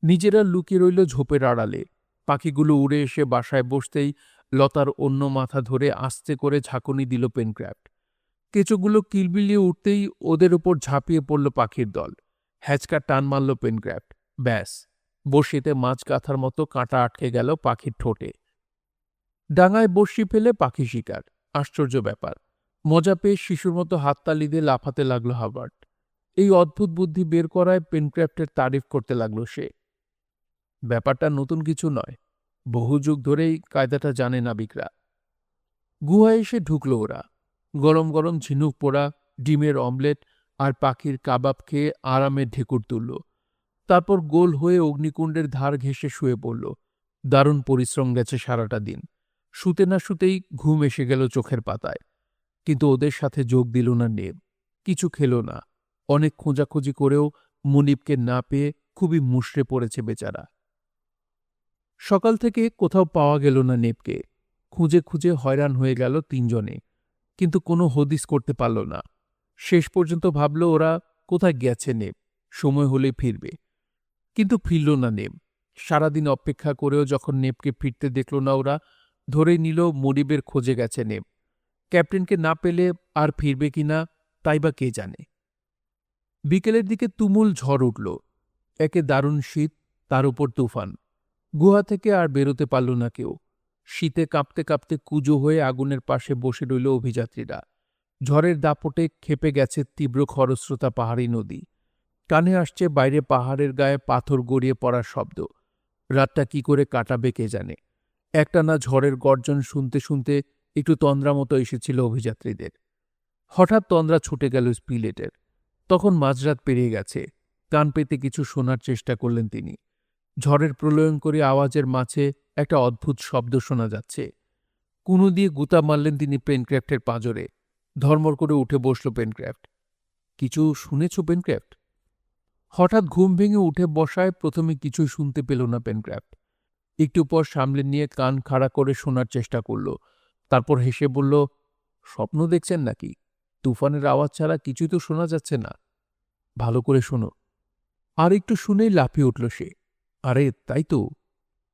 নিজেরা লুকিয়ে রইল ঝোপের আড়ালে। পাখিগুলো উড়ে এসে বাসায় বসতেই লতার অন্য মাথা ধরে আস্তে করে ঝাঁকুনি দিল পেনক্রাফট। কেঁচোগুলো কিলবিলিয়ে উঠতেই ওদের উপর ঝাঁপিয়ে পড়ল পাখির দল। হ্যাচকা টান মারল পেনক্রাফট। ব্যাস, বড়শিতে মাছ গাঁথার মতো কাঁটা আটকে গেল পাখির ঠোঁটে। ডাঙায় বড়শি ফেলে পাখি শিকার, আশ্চর্য ব্যাপার। মজা পেয়ে শিশুর মতো হাততালি দিয়ে লাফাতে লাগলো হাবার্ট। এই অদ্ভুত বুদ্ধি বের করায় পেনক্রাফটের তারিফ করতে লাগলো সে। ব্যাপারটা নতুন কিছু নয়, বহু যুগ ধরেই কায়দাটা জানে নাবিকরা। গুহায় এসে ঢুকল ওরা। গরম গরম ঝিনুক পোড়া, ডিমের অমলেট আর পাখির কাবাব খেয়ে আরামে ঢেকুর তুলল। তারপর গোল হয়ে অগ্নিকুণ্ডের ধার ঘেঁষে শুয়ে পড়ল। দারুণ পরিশ্রম গেছে সারাটা দিন। শুতে না শুতেই ঘুম এসে গেল চোখের পাতায়। কিন্তু ওদের সাথে যোগ দিল না নেব। কিছু খেল না। অনেক খোঁজাখুঁজি করেও মুনিবকে না পেয়ে খুবই মুষড়ে পড়েছে বেচারা। সকাল থেকে কোথাও পাওয়া গেল না নেবকে। খুঁজে খুঁজে হয়রান হয়ে গেল তিনজনে, কিন্তু কোনো হদিস করতে পারল না। শেষ পর্যন্ত ভাবল ওরা কোথায় গেছে নেব, সময় হলে ফিরবে। কিন্তু ফিরল না নেব। সারাদিন অপেক্ষা করেও যখন নেবকে ফিরতে দেখল না ওরা, ধরেই নিল মুনিবের খোঁজে গেছে নেব। ক্যাপ্টেনকে না পেলে আর ফিরবে কিনা তাই বা কে জানে। বিকেলের দিকে তুমুল ঝড় উঠল। একে দারুণ শীত, তার উপর তুফান। গুহা থেকে আর বেরোতে পারল না কেউ। শীতে কাঁপতে কাঁপতে কুঁজো হয়ে আগুনের পাশে বসে রইল অভিযাত্রীরা। ঝড়ের দাপটে ক্ষেপে গেছে তীব্র খরস্রোতা পাহাড়ি নদী। কানে আসছে বাইরে পাহাড়ের গায়ে পাথর গড়িয়ে পড়ার শব্দ। রাতটা কি করে কাটাবে কে জানে। একটানা ঝড়ের গর্জন শুনতে শুনতে একটু তন্দ্রা মতো এসেছিল অভিযাত্রীদের। হঠাৎ তন্দ্রা ছুটে গেল স্পিলেটের। তখন মাঝরাত পেরিয়ে গেছে। কান পেতে কিছু শোনার চেষ্টা করলেন তিনি। ঝড়ের প্রলয়ঙ্করী আওয়াজের মাঝে একটা অদ্ভুত শব্দ শোনা যাচ্ছে। কুনু দিয়ে গুতা মারলেন তিনি পেনক্রাফ্টের পাঁজরে। ধর্মর করে উঠে বসল পেনক্রাফ্ট। কিছু শুনেছ পেনক্রাফ্ট? হঠাৎ ঘুম ভেঙে উঠে বসায় প্রথমে কিছুই শুনতে পেল না পেনক্রাফ্ট। একটু পর সামলে নিয়ে কান খাড়া করে শোনার চেষ্টা করল। তারপর হেসে বলল, স্বপ্ন দেখছেন নাকি? তুফানের আওয়াজ ছাড়া কিছুই তো শোনা যাচ্ছে না। ভালো করে শোনো। আর একটু শুনেই লাফিয়ে উঠল সে। আরে তাই তো,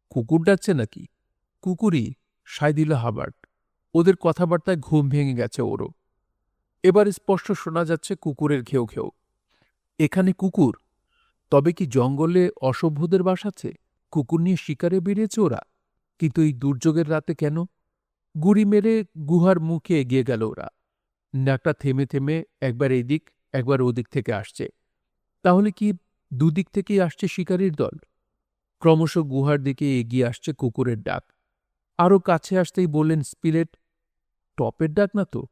কুকুর ডাকছে নাকি? কুকুরই, সায় দিল হাবার্ট। ওদের কথাবার্তায় ঘুম ভেঙে গেছে ওরও। এবার স্পষ্ট শোনা যাচ্ছে কুকুরের ঘেউ ঘেউ। এখানে কুকুর? তবে কি জঙ্গলে অসভ্যদের বাস আছে? কুকুর নিয়ে শিকারে বেরিয়েছে ওরা? কিন্তু এই দুর্যোগের রাতে কেন? গুড়ি মেরে গুহার মুখে এগিয়ে গেল ওরা। নাকটা থেমে থেমে একবার এদিক একবার ওদিক থেকে আসছে। তাহলে কি দুদিক থেকেই আসছে শিকারীর দল? ক্রমশ গুহার দিকে এগিয়ে আসছে কুকুরের ডাক। আরও কাছে আসতেই বললেন স্পিলেট, টপের ডাক না তো?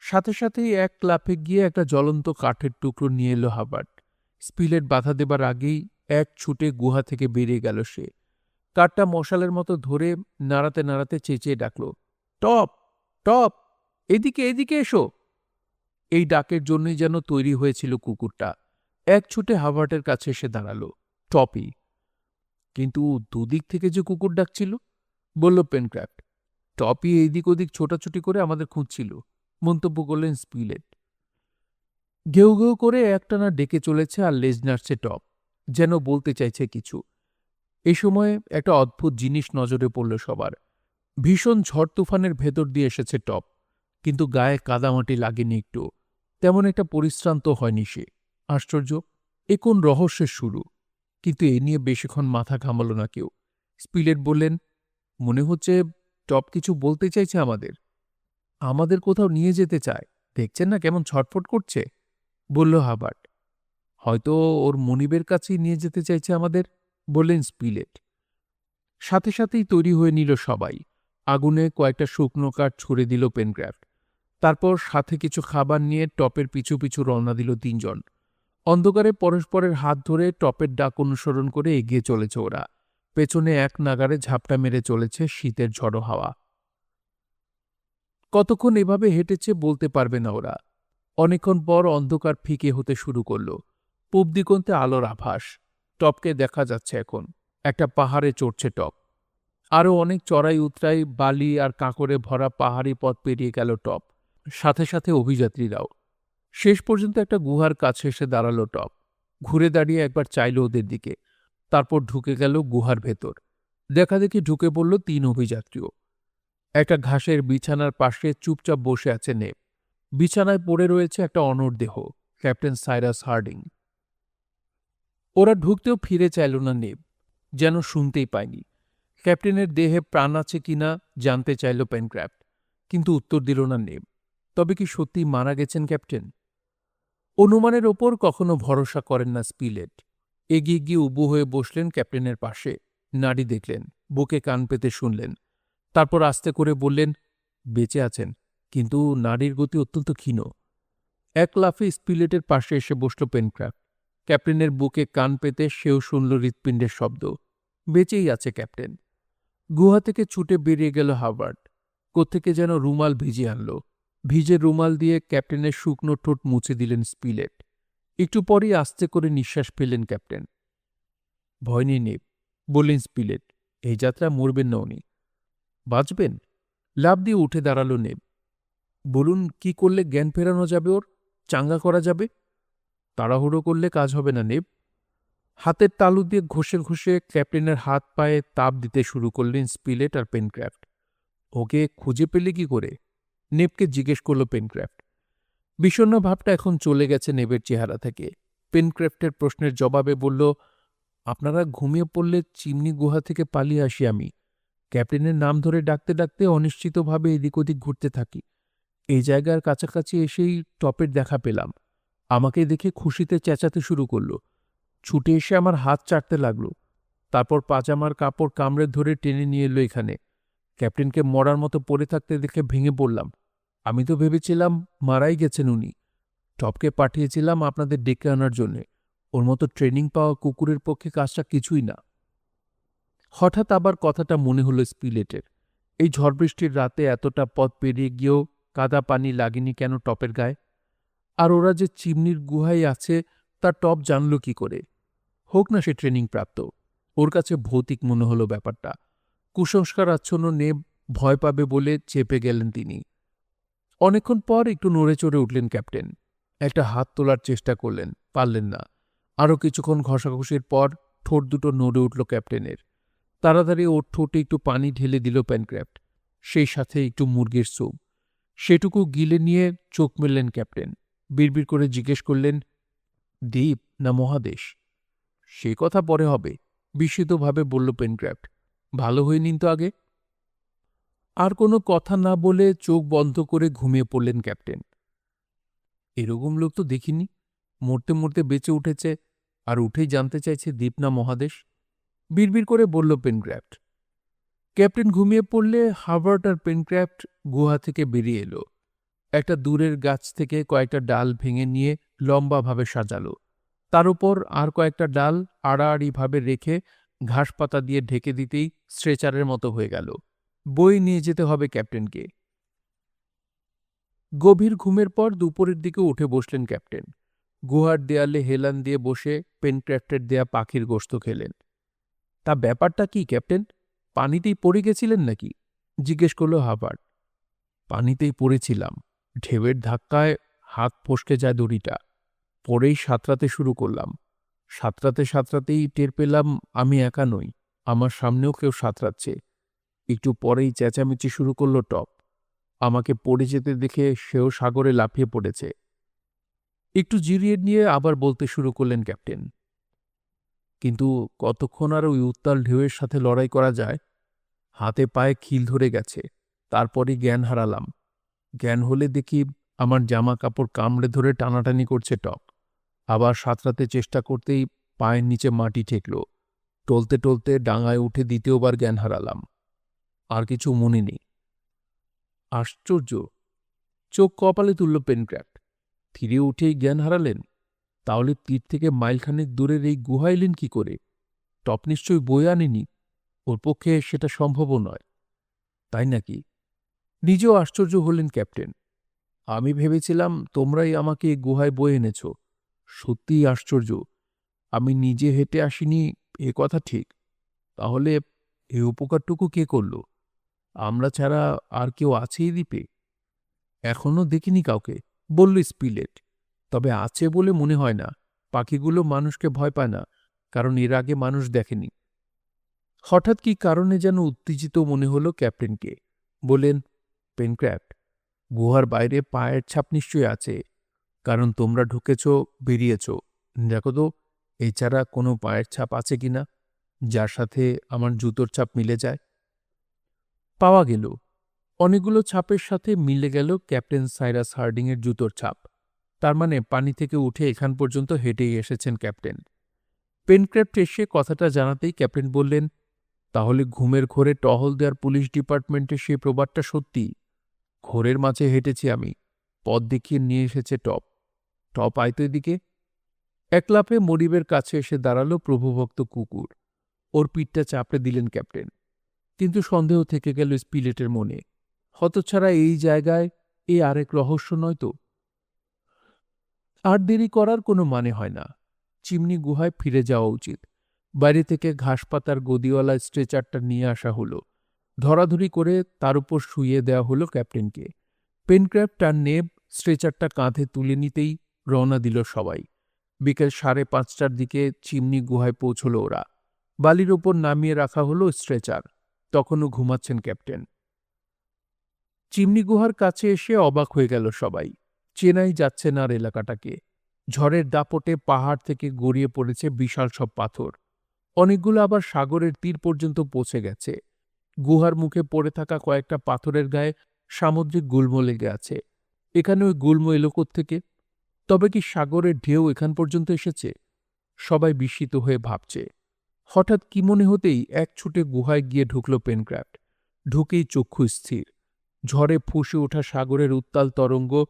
সাথে সাথেই এক লাফে গিয়ে একটা জ্বলন্ত কাঠের টুকরো নিয়ে এলো হাবার্ট। স্পিলেট বাধা দেবার আগেই এক ছুটে গুহা থেকে বেরিয়ে গেল সে। কাঠটা মশালের মতো ধরে নাড়াতে নাড়াতে চেঁচিয়ে ডাকল, টপ, টপ, এদিকে এদিকে এসো। এই ডাকের জন্যই যেন তৈরি হয়েছিল কুকুরটা। এক ছুটে হাবার্টের কাছে এসে দাঁড়াল। টপই। কিন্তু দুদিক থেকে যে কুকুর ডাকছিল, বলল পেনক্রাফ্ট। টপি এইদিক ওদিক ছোটাছুটি করে আমাদের খুঁজছিল, মন্তব্য করলেন স্পিলেট। ঘেউ ঘেউ করে একটানা ডেকে চলেছে আর লেজ নাড়ছে টপ, যেন বলতে চাইছে কিছু। এই সময় একটা অদ্ভুত জিনিস নজরে পড়ল সবার। ভীষণ ঝড় তুফানের ভেতর দিয়ে এসেছে টপ, কিন্তু গায়ে কাদামাটি লাগেনি একটু। তেমন একটা পরিশ্রান্ত হয়নি সে। আশ্চর্য, এ কোন রহস্যের শুরু? কিন্তু এ নিয়ে বেশিক্ষণ মাথা ঘামাল না কেউ। স্পিলেট বললেন, মনে হচ্ছে টপ কিছু বলতে চাইছে আমাদের। আমাদের কোথাও নিয়ে যেতে চায়। দেখছেন না কেমন ছটফট করছে, বলল হাবার্ট। হয়তো ওর মনিবের কাছেই নিয়ে যেতে চাইছে আমাদের, বললেন স্পিলেট। সাথে সাথেই তৈরি হয়ে নিল সবাই। আগুনে কয়েকটা শুকনো কাঠ ছুড়ে দিল পেনক্রাফ্ট। তারপর সাথে কিছু খাবার নিয়ে টপের পিছু পিছু রওনা দিল তিনজন। অন্ধকারে পরস্পরের হাত ধরে টপের ডাক অনুসরণ করে এগিয়ে চলেছে ওরা। পেছনে এক নাগারে ঝাপটা মেরে চলেছে শীতের ঝড়ো হাওয়া। কতক্ষণ এভাবে হেঁটেছে বলতে পারবে না ওরা। অনেকক্ষণ পর অন্ধকার ফিকে হতে শুরু করল। পূব দিগন্তে আলোর আভাস। টপকে দেখা যাচ্ছে এখন। একটা পাহাড়ে চড়ছে টপ। আরও অনেক চড়াই উতরাই বালি আর কাঁকড়ে ভরা পাহাড়ি পথ পেরিয়ে গেল টপ। সাথে সাথে অভিযাত্রীরাও। শেষ পর্যন্ত একটা গুহার কাছে এসে দাঁড়ালো টপ। ঘুরে দাঁড়িয়ে একবার চাইল ওদের দিকে। তারপর ঢুকে গেল গুহার ভেতর। দেখাদেখি ঢুকে পড়ল তিন অভিযাত্রীও। একটা ঘাসের বিছানার পাশে চুপচাপ বসে আছে নেপ। বিছানায় পড়ে রয়েছে একটা অনড় দেহ, ক্যাপ্টেন সাইরাস হার্ডিং। ওরা ঢুকতেও ফিরে চাইল না নেপ, যেন শুনতেই পায়নি। ক্যাপ্টেনের দেহে প্রাণ আছে কিনা জানতে চাইল পেনক্রাফ্ট, কিন্তু উত্তর দিল না নেপ। তবে কি সত্যিই মারা গেছেন ক্যাপ্টেন? অনুমানের ওপর কখনো ভরসা করেন না স্পিলেট। এগিয়ে গিয়ে উবু হয়ে বসলেন ক্যাপ্টেনের পাশে। নাড়ি দেখলেন, বুকে কান পেতে শুনলেন। তারপর আস্তে করে বললেন, বেঁচে আছেন, কিন্তু নাড়ির গতি অত্যন্ত ক্ষীণ। এক লাফে স্পিলেটের পাশে এসে বসল পেনক্রাফ্ট। ক্যাপ্টেনের বুকে কান পেতে সেও শুনল হৃৎপিণ্ডের শব্দ। বেঁচেই আছে ক্যাপ্টেন। গুহা থেকে ছুটে বেরিয়ে গেল হাবার্ট। কোত্থেকে যেন রুমাল ভিজিয়ে আনল। ভিজে রুমাল দিয়ে ক্যাপ্টেনের শুকনো ঠোঁট মুছে দিলেন স্পিলেট। একটু পরই আস্তে করে নিঃশ্বাস ফেললেন ক্যাপ্টেন। ভয় নেই নেব, বললেন স্পিলেট। এই যাত্রা মরবেন না উনি, বাঁচবেন। লাফ দিয়ে উঠে দাঁড়ালো নেব। বলুন, কি করলে জ্ঞান ফেরানো যাবে, ওর চাঙ্গা করা যাবে? তাড়াহুড়ো করলে কাজ হবে না নেব। হাতের তালু দিয়ে ঘষে ঘষে ক্যাপ্টেনের হাত পায়ে তাপ দিতে শুরু করলেন স্পিলেট আর পেনক্রাফ্ট। ওকে খুঁজে পেলে কি করে? নেবকে জিজ্ঞেস করল পেনক্রাফ্ট। বিষণ্ণ ভাবটা এখন চলে গেছে নেবের চেহারা থেকে। পেনক্রাফ্টের প্রশ্নের জবাবে বলল, আপনারা ঘুমিয়ে পড়লে চিমনি গুহা থেকে পালিয়ে আসি আমি। ক্যাপ্টেনের নাম ধরে ডাকতে ডাকতে অনিশ্চিতভাবে এদিক ওদিক ঘুরতে থাকি। এই জায়গার কাছাকাছি এসেই টপের দেখা পেলাম। আমাকে দেখে খুশিতে চেঁচাতে শুরু করলো। ছুটে এসে আমার হাত চাটতে লাগলো। তারপর পাজামার কাপড় কামড়ে ধরে টেনে নিয়ে এলো এখানে। ক্যাপ্টেনকে মরার মতো পড়ে থাকতে দেখে ভেঙে পড়লাম। আমি তো ভেবেছিলাম মারাই গেছেন উনি। টপকে পাঠিয়েছিলাম আপনাদের ডেকে আনার জন্যে। ওর মতো ট্রেনিং পাওয়া কুকুরের পক্ষে কাজটা কিছুই না। হঠাৎ আবার কথাটা মনে হলো স্পিলেটের। এই ঝড় বৃষ্টির রাতে এতটা পথ পেরিয়ে গিয়েও কাদা পানি লাগেনি কেন টপের গায়ে? আর ওরা যে চিমনির গুহায় আছে তা টপ জানল কি করে? হোক না সে ট্রেনিং প্রাপ্ত, ওর কাছে ভৌতিক মনে হলো ব্যাপারটা। কুসংস্কার আচ্ছন্ন নেব ভয় পাবে বলে চেপে গেলেন তিনি। অনেকক্ষণ পর একটু নড়ে চড়ে উঠলেন ক্যাপ্টেন। একটা হাত তোলার চেষ্টা করলেন, পারলেন না। আরও কিছুক্ষণ ঘষাঘষির পর ঠোঁট দুটো নড়ে উঠল ক্যাপ্টেনের। তাড়াতাড়ি ওর ঠোঁটে একটু পানি ঢেলে দিল পেনক্রাফট, সেই সাথে একটু মুরগির স্যুপ। সেটুকু গিলে নিয়ে চোখ মেললেন ক্যাপ্টেন। বিড়বিড় করে জিজ্ঞেস করলেন, দ্বীপ না মহাদেশ? সে কথা পরে হবে, বিস্মিতভাবে বলল পেনক্রাফট। ভালো হয়ে নিন তো আগে। আর কোনো কথা না বলে চোখ বন্ধ করে ঘুমিয়ে পড়লেন ক্যাপ্টেন। এরকম লোক তো দেখিনি। মরতে মরতে বেঁচে উঠেছে, আর উঠেই জানতে চাইছে দ্বীপ না মহাদেশ। বিড়বিড় করে বলল পেনক্রাফট। ক্যাপ্টেন ঘুমিয়ে পড়লে হার্বার্ট আর পেনক্রাফট গুহা থেকে বেরিয়ে এলো। একটা দূরের গাছ থেকে কয়েকটা ডাল ভেঙে নিয়ে লম্বাভাবে সাজালো। তার উপর আর কয়েকটা ডাল আড়াআড়িভাবে রেখে ঘাস পাতা দিয়ে ঢেকে দিতেই স্ট্রেচারের মতো হয়ে গেল। বই নিয়ে যেতে হবে ক্যাপ্টেনকে। গভীর ঘুমের পর দুপুরের দিকে উঠে বসলেন ক্যাপ্টেন। গুহার দেয়ালে হেলান দিয়ে বসে পেনক্রাফটের দেয়া পাখির গোশত খেলেন। তা ব্যাপারটা কি ক্যাপ্টেন? পানিতেই পড়ে গেছিলেন নাকি? জিজ্ঞেস করল হাবার্ট। পানিতেই পড়েছিলাম। ঢেউয়ের ধাক্কায় হাত ফসকে যায় দড়িটা। পরেই সাঁতরাতে শুরু করলাম। সাঁতরাতে সাঁতরাতেই টের পেলাম আমি একা নই, আমার সামনেও কেউ সাঁতরাচ্ছে। একটু পরেই চেঁচামেচি শুরু করল টপ। আমাকে পড়ে যেতে দেখে সেও সাগরে লাফিয়ে পড়েছে। একটু জিরিয়ে নিয়ে আবার বলতে শুরু করলেন ক্যাপ্টেন। কিন্তু কতক্ষণ আর ওই উত্তাল ঢেউয়ের সাথে লড়াই করা যায়? হাতে পায়ে খিল ধরে গেছে। তারপরই জ্ঞান হারালাম। জ্ঞান হলে দেখি আমার জামা কাপড় কামড়ে ধরে টানাটানি করছে টপ। আবার সাঁতরাতে চেষ্টা করতেই পায়ের নিচে মাটি ঠেকল। টলতে টলতে ডাঙায় উঠে দ্বিতীয়বার জ্ঞান হারালাম। আর কিছু মনে নেই। আশ্চর্য! চোখ কপালে তুলল পেনক্রাফট। ফিরে উঠেই জ্ঞান হারালেন? তাহলে তীর থেকে মাইলখানেক দূরের এই গুহা এলেন কি করে? টপ নিশ্চয়ই বয়ে আনেনি। ওর পক্ষে সেটা সম্ভবও নয়। তাই নাকি? নিজেও আশ্চর্য হলেন ক্যাপ্টেন। আমি ভেবেছিলাম তোমরাই আমাকে এই গুহায় বয়ে এনেছ। সত্যিই আশ্চর্য। আমি নিজে হেঁটে আসিনি এ কথা ঠিক। তাহলে এই উপকারটুকু কে করল? আমরা ছাড়া আর কেউ আছে এই দ্বীপে? এখনো দেখিনি কাউকে, বলল স্পিলেট। তবে আছে বলে মনে হয় না। পাখিগুলো মানুষকে ভয় পায় না, কারণ এর আগে মানুষ দেখেনি। হঠাৎ কি কারণে যেন উত্তেজিত মনে হলো ক্যাপ্টেনকে। বললেন, পেনক্রাফট, গুহার বাইরে পায়ের ছাপ নিশ্চয়ই আছে, কারণ তোমরা ঢুকেছ, বেরিয়েছ। দেখো তো এছাড়া কোনো পায়ের ছাপ আছে কিনা, যার সাথে আমার জুতোর ছাপ মিলে যায়। পাওয়া গেল। অনেকগুলো ছাপের সাথে মিলে গেল ক্যাপ্টেন সাইরাস হার্ডিংয়ের জুতোর ছাপ। তার মানে পানি থেকে উঠে এখান পর্যন্ত হেঁটেই এসেছেন ক্যাপ্টেন। পেনক্রাফট এসে কথাটা জানাতেই ক্যাপ্টেন বললেন, তাহলে ঘুমের ঘোরে টহল দেওয়ার পুলিশ ডিপার্টমেন্টের সেই প্রবাদটা সত্যি। ঘোরের মাঝে হেঁটেছি আমি, পথ দেখিয়ে নিয়ে এসেছে টপ। টপ আয়তো এদিকে। এক লাফে মরিবের কাছে এসে দাঁড়ালো প্রভুভক্ত কুকুর। ওর পিঠটা চাপড়ে দিলেন ক্যাপ্টেন। কিন্তু সন্দেহ থেকে গেল স্পিলেটের মনে। হতচ্ছাড়া এই জায়গায় এ আরেক রহস্য নয় তো? আর দেরি করার কোনো মানে হয় না। চিমনি গুহায় ফিরে যাওয়া উচিত। বাইরে থেকে ঘাসপাতার গদিওয়ালা স্ট্রেচারটা নিয়ে আসা হলো। ধরাধরি করে তার উপর শুইয়ে দেওয়া হলো ক্যাপ্টেনকে। পেনক্রাফট আর নেব স্ট্রেচারটা কাঁধে তুলে নিতেই রওনা দিল সবাই। বিকেল 5:30টার দিকে চিমনি গুহায় পৌঁছল ওরা। বালির ওপর নামিয়ে রাখা হলো স্ট্রেচার। তখনও ঘুমাচ্ছেন ক্যাপ্টেন। চিমনি গুহার কাছে এসে অবাক হয়ে গেল সবাই। চেনাই যাচ্ছে না আর এলাকাটাকে। ঝড়ের দাপটে পাহাড় থেকে গড়িয়ে পড়েছে বিশাল সব পাথর। অনেকগুলো আবার সাগরের তীর পর্যন্ত পৌঁছে গেছে। গুহার মুখে পড়ে থাকা কয়েকটা পাথরের গায়ে সামুদ্রিক গুল্ম লেগে আছে। এখানে ওই গুল্ম এলো থেকে? তবে কি সাগরের ঢেউ এখান পর্যন্ত এসেছে? সবাই বিস্মিত হয়ে ভাবছে। হঠাৎ কি মনে হতেই এক ছুটে গুহায় গিয়ে ঢুকল পেনক্রাফট। ঢুকেই চক্ষু স্থির। ঝড়ে ফুঁসে ওঠা সাগরের উত্তাল তরঙ্গ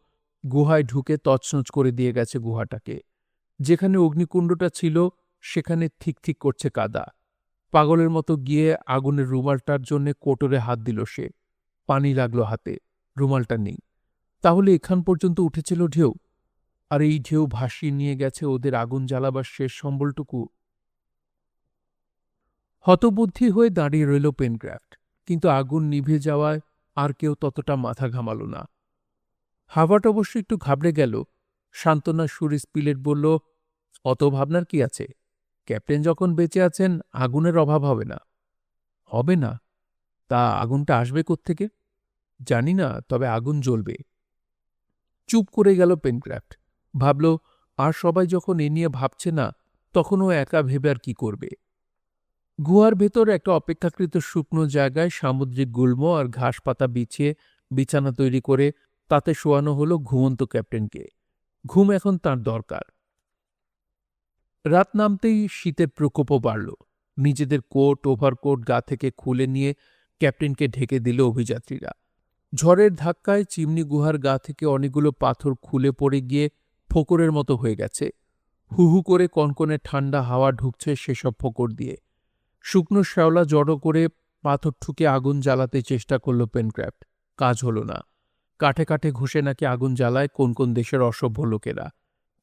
গুহায় ঢুকে তছনছ করে দিয়ে গেছে গুহাটাকে। যেখানে অগ্নিকুণ্ডটা ছিল সেখানে ঠিক ঠিক করছে কাদা। পাগলের মতো গিয়ে আগুনের রুমালটার জন্য কোটরে হাত দিল সে। পানি লাগলো হাতে, রুমালটা নেই। তাহলে এখান পর্যন্ত উঠেছিল ঢেউ, আর এই ঢেউ ভাসিয়ে নিয়ে গেছে ওদের আগুন জ্বালাবার শেষ সম্বলটুকু। হতবুদ্ধি হয়ে দাঁড়িয়ে রইল পেনক্রাফট, কিন্তু আগুন নিভে যাওয়ায় আর কেউ ততটা মাথা ঘামাল না। হাভার্ড অবশ্য একটু ঘাবড়ে গেল। সান্ত্বনার সুরে স্পিলেট বলল, অত ভাবনার কি আছে? ক্যাপ্টেন যখন বেঁচে আছেন আগুনের অভাব হবে না। হবে না? তা আগুনটা আসবে কোত্থেকে? জানি না, তবে আগুন জ্বলবে। চুপ করে গেল পেনক্রাফট। ভাবল, আর সবাই যখন এ নিয়ে ভাবছে না, তখন ও একা ভেবে আর কি করবে। গুহার ভেতর একটা অপেক্ষাকৃত শুকনো জায়গায় সামুদ্রিক গুল্ম আর ঘাস পাতা বিছিয়ে বিছানা তৈরি করে তাতে শোয়ানো হলো ঘুমন্ত ক্যাপ্টেনকে। ঘুম এখন তার দরকার। রাত নামতেই শীতের প্রকোপও বাড়ল। নিজেদের কোট ওভারকোট গা থেকে খুলে নিয়ে ক্যাপ্টেনকে ঢেকে দিল অভিযাত্রীরা। ঝড়ের ধাক্কায় চিমনি গুহার গা থেকে অনেকগুলো পাথর খুলে পড়ে গিয়ে ফোকরের মতো হয়ে গেছে। হু হু করে কনকনে ঠান্ডা হাওয়া ঢুকছে সেসব ফোকর দিয়ে। শুকনো শ্যাওলা জড়ো করে পাথর ঠুকে আগুন জ্বালাতে চেষ্টা করল পেনক্রাফট। কাজ হল না। কাঠে কাঠে ঘষে নাকি আগুন জ্বালায় কোন কোন দেশের অসভ্য লোকেরা।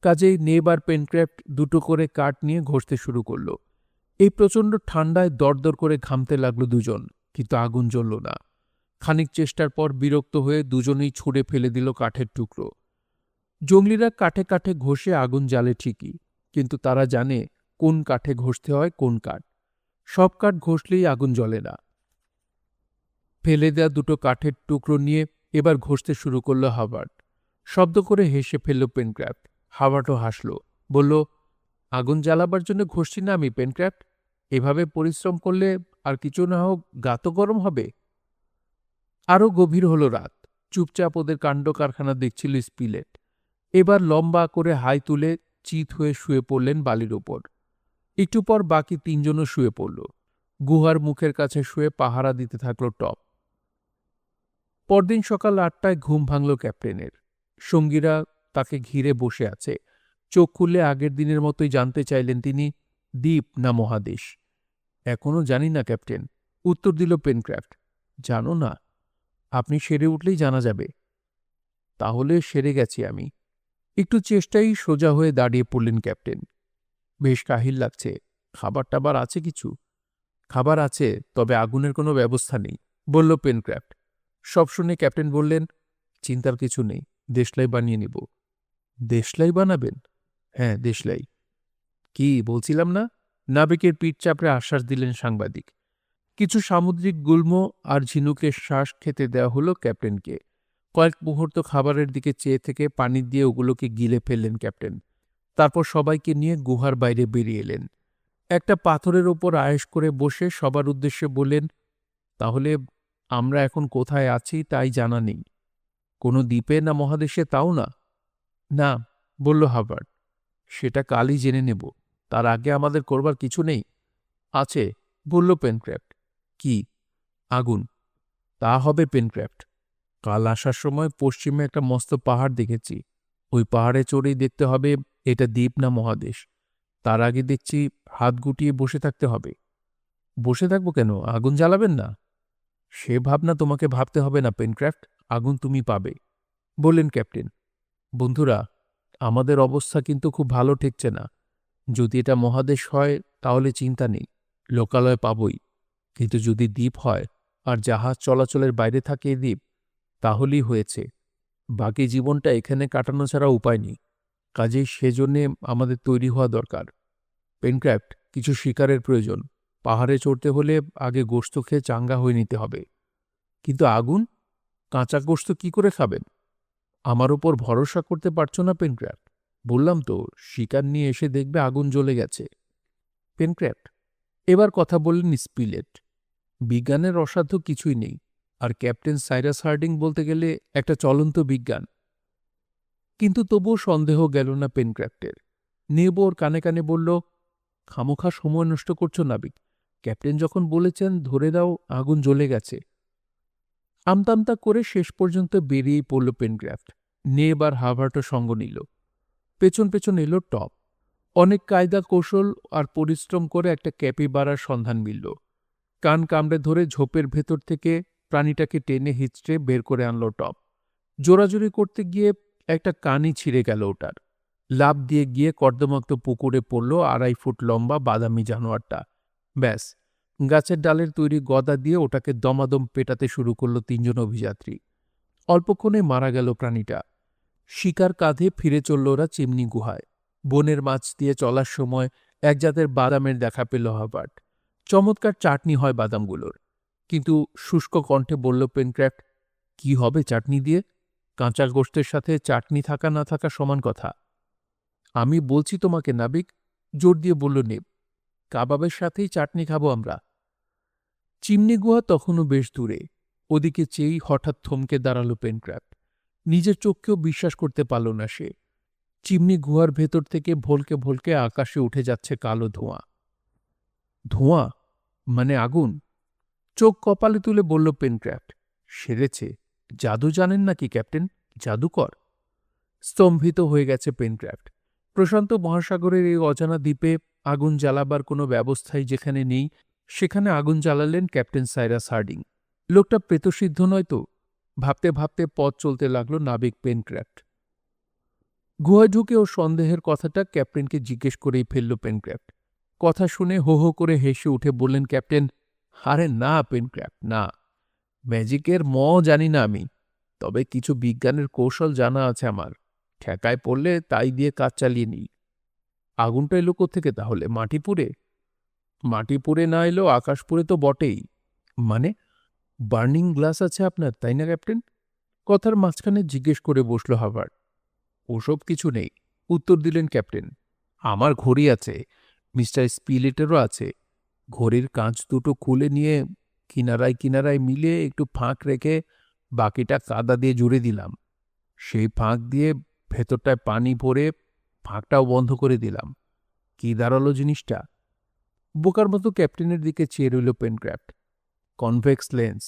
কাজেই নেব আর পেনক্রাফট দুটো করে কাঠ নিয়ে ঘষতে শুরু করল। এই প্রচণ্ড ঠান্ডায় দরদর করে ঘামতে লাগলো দুজন, কিন্তু আগুন জ্বলল না। খানিক চেষ্টার পর বিরক্ত হয়ে দুজনেই ছুঁড়ে ফেলে দিল কাঠের টুকরো। জঙ্গলিরা কাঠে কাঠে ঘষে আগুন জ্বালে ঠিকই, কিন্তু তারা জানে কোন কাঠে ঘষতে হয় কোন কাঠ। সব কাঠ ঘষলেই আগুন জ্বলে না। ফেলে দেয়া দুটো কাঠের টুকরো নিয়ে এবার ঘষতে শুরু করল হাভার্ড। শব্দ করে হেসে ফেলল পেনক্রাফট। হাভার্ডও হাসল, বলল, আগুন জ্বালাবার জন্য ঘষছি না আমি পেনক্রাফট। এভাবে পরিশ্রম করলে আর কিছু না হোক গা তো গরম হবে। আরও গভীর হল রাত। চুপচাপ ওদের কাণ্ড কারখানা দেখছিল স্পিলেট। এবার লম্বা করে হাই তুলে চিত হয়ে শুয়ে পড়লেন বালির ওপর। একটু পর বাকি তিনজনও শুয়ে পড়ল। গুহার মুখের কাছে শুয়ে পাহারা দিতে থাকল টপ। পরদিন সকাল ৮টায় ঘুম ভাঙল ক্যাপ্টেনের। সঙ্গীরা তাকে ঘিরে বসে আছে। চোখ খুললে আগের দিনের মতোই জানতে চাইলেন তিনি, দ্বীপ না মহাদেশ। এখনও জানি না ক্যাপ্টেন, উত্তর দিল পেনক্রাফট। জানো না? আপনি সেরে উঠলেই জানা যাবে। তাহলে সেরে গেছি আমি। একটু চেষ্টাই সোজা হয়ে দাঁড়িয়ে পড়লেন ক্যাপ্টেন। বেশ কাহিল লাগছে। খাবার টাবার আছে কিছু? খাবার আছে, তবে আগুনের কোনো ব্যবস্থা নেই, বলল পেনক্রাফট। সব শুনে ক্যাপ্টেন বললেন, চিন্তার কিছু নেই, দেশলাই বানিয়ে নিব। দেশলাই বানাবেন? হ্যাঁ, দেশলাই। কি বলছিলাম না? নাবিকের পিঠ চাপড়ে আশ্বাস দিলেন সাংবাদিক। কিছু সামুদ্রিক গুল্ম আর ঝিনুকের শ্বাস খেতে দেওয়া হলো ক্যাপ্টেনকে। কয়েক মুহূর্ত খাবারের দিকে চেয়ে থেকে পানি দিয়ে ওগুলোকে গিলে ফেললেন ক্যাপ্টেন। তারপর সবাইকে নিয়ে গুহার বাইরে বেরিয়ে এলেন। একটা পাথরের ওপর আয়েশ করে বসে সবার উদ্দেশ্যে বললেন, তাহলে আমরা এখন কোথায় আছি তাই জানা নেই। কোনো দ্বীপে না মহাদেশে তাও না? না, বলল হাভার্ড। সেটা কালই জেনে নেব। তার আগে আমাদের করবার কিছু নেই? আছে, বলল পেনক্রাফট। কি? আগুন। তা হবে পেনক্রাফট। কাল আসার সময় পশ্চিমে একটা মস্ত পাহাড় দেখেছি। ওই পাহাড়ে চড়েই দেখতে হবে এটা দ্বীপ না মহাদেশ। তার আগে দেখছি হাত গুটিয়ে বসে থাকতে হবে। বসে থাকবো কেন? আগুন জ্বালাবেন না? সে ভাবনা তোমাকে ভাবতে হবে না পেনক্রাফট, আগুন তুমি পাবে, বললেন ক্যাপ্টেন। বন্ধুরা, আমাদের অবস্থা কিন্তু খুব ভালো ঠেকছে না। যদি এটা মহাদেশ হয় তাহলে চিন্তা নেই, লোকালয় পাবই। কিন্তু যদি দ্বীপ হয় আর জাহাজ চলাচলের বাইরে থাকে এই দ্বীপ, তাহলেই হয়েছে। বাকি জীবনটা এখানে কাটানো ছাড়া উপায় নেই। কাজেই সেজন্যে আমাদের তৈরি হওয়া দরকার। পেনক্রাফট, কিছু শিকারের প্রয়োজন। পাহাড়ে চড়তে হলে আগে গোশত খেয়ে চাঙ্গা হয়ে নিতে হবে। কিন্তু আগুন? কাঁচা গোশত কি করে খাবেন? আমার ওপর ভরসা করতে পারছো না পেনক্রাফট? বললাম তো, শিকার নিয়ে এসে দেখবে আগুন জ্বলে গেছে। পেনক্রাফট, এবার কথা বললেন স্পিলেট। বিজ্ঞানের অসাধ্য কিছুই নেই, আর ক্যাপ্টেন সাইরাস হার্ডিং বলতে গেলে একটা চলন্ত বিজ্ঞান। কিন্তু তবুও সন্দেহ গেল না পেনক্রাফটের। নেব ওর কানে কানে বলল, খামোখা সময় নষ্ট করছো নাবিক। ক্যাপ্টেন যখন বলেছেন ধরে দাও, আগুন জ্বলে গেছে। আমতামতা করে শেষ পর্যন্ত বেরিয়েই পড়ল পেনক্রাফট। নেব আর হাভার্টও সঙ্গ নিল। পেছন পেছন এলো টপ। অনেক কায়দা কৌশল আর পরিশ্রম করে একটা ক্যাপিবারার সন্ধান মিলল। কান কামড়ে ধরে ঝোপের ভেতর থেকে প্রাণীটাকে টেনে হিঁচড়ে বের করে আনল টপ। জোরাজুরি করতে গিয়ে একটা কানই ছিঁড়ে গেল ওটার। লাফ দিয়ে গিয়ে কর্দমাক্ত পুকুরে পড়ল 2.5 ফুট লম্বা বাদামি জানোয়ারটা। ব্যাস, গাছের ডালের তৈরি গদা দিয়ে ওটাকে দমাদম পেটাতে শুরু করল 3 জন অভিযাত্রী। অল্পক্ষণে মারা গেল প্রাণীটা। শিকার কাঁধে ফিরে চলল ওরা চিমনি গুহায়। বনের মাছ দিয়ে চলার সময় এক জাতের বাদামের দেখা পেল হাবার্ট। চমৎকার চাটনি হয় বাদামগুলোর। কিন্তু শুষ্ক কণ্ঠে বলল পেনক্রাফট, কি হবে চাটনি দিয়ে? কাঁচা গোশতের সাথে চাটনি থাকা না থাকা সমান কথা। আমি বলছি তোমাকে নাবিক, জোর দিয়ে বলল নেব। কাবাবের সাথেই চাটনি খাবো আমরা। চিমনি গুহা তখনও বেশ দূরে। ওদিকে চেয়েই হঠাৎ থমকে দাঁড়ালো পেনক্রাফট। নিজের চোখকেও বিশ্বাস করতে পারল না সে। চিমনি গুহার ভেতর থেকে ভলকে ভলকে আকাশে উঠে যাচ্ছে কালো ধোঁয়া। ধোঁয়া মানে আগুন? চোখ কপালে তুলে বলল পেনক্রাফট, সেরেছে। জাদু জানেন নাকি ক্যাপ্টেন? জাদুকর? স্তম্ভিত হয়ে গেছে পেনক্রাফট। প্রশান্ত মহাসাগরের এই অজানা দ্বীপে আগুন জ্বালাবার কোনো ব্যবস্থাই যেখানে নেই, সেখানে আগুন জ্বালালেন ক্যাপ্টেন সাইরাস হার্ডিং। লোকটা প্রেতসিদ্ধ নয় তো? ভাবতে ভাবতে পথ চলতে লাগল নাবিক পেনক্রাফট। গুহায় ঢুকে ও সন্দেহের কথাটা ক্যাপ্টেনকে জিজ্ঞেস করেই ফেলল পেনক্রাফট। কথা শুনে হো হো করে হেসে উঠে বললেন ক্যাপ্টেন, আরে না পেনক্রাফট, না। ম্যাজিকের জানি না আমি, তবে কিছু বিজ্ঞানের কৌশল জানা আছে আমার। ঠেকায় পড়লে তাই দিয়ে কাজ চালিয়ে নিই। আগুনটা এলো কোত্থেকে তাহলে? মাটি পুড়ে? মাটি পুড়ে না এলেও আকাশ পুড়ে তো বটেই। মানে, বার্নিং গ্লাস আছে আপনার, তাই না ক্যাপ্টেন? কথার মাঝখানে জিজ্ঞেস করে বসল হাবার্ট। ওসব কিছু নেই, উত্তর দিলেন ক্যাপ্টেন। আমার ঘড়ি আছে, মিস্টার স্পিলেটেরও আছে। ঘড়ির কাঁচ দুটো খুলে নিয়ে কিনারায় কিনারায় মিলে একটু ফাঁক রেখে বাকিটা কাদা দিয়ে জুড়ে দিলাম। সেই ফাঁক দিয়ে ভেতরটায় পানি ভরে ফাঁকটাও বন্ধ করে দিলাম। কি দাঁড়ালো জিনিসটা? বোকার মতো ক্যাপ্টেনের দিকে চেয়ে রইল পেনক্রাফট। কনভেক্স লেন্স,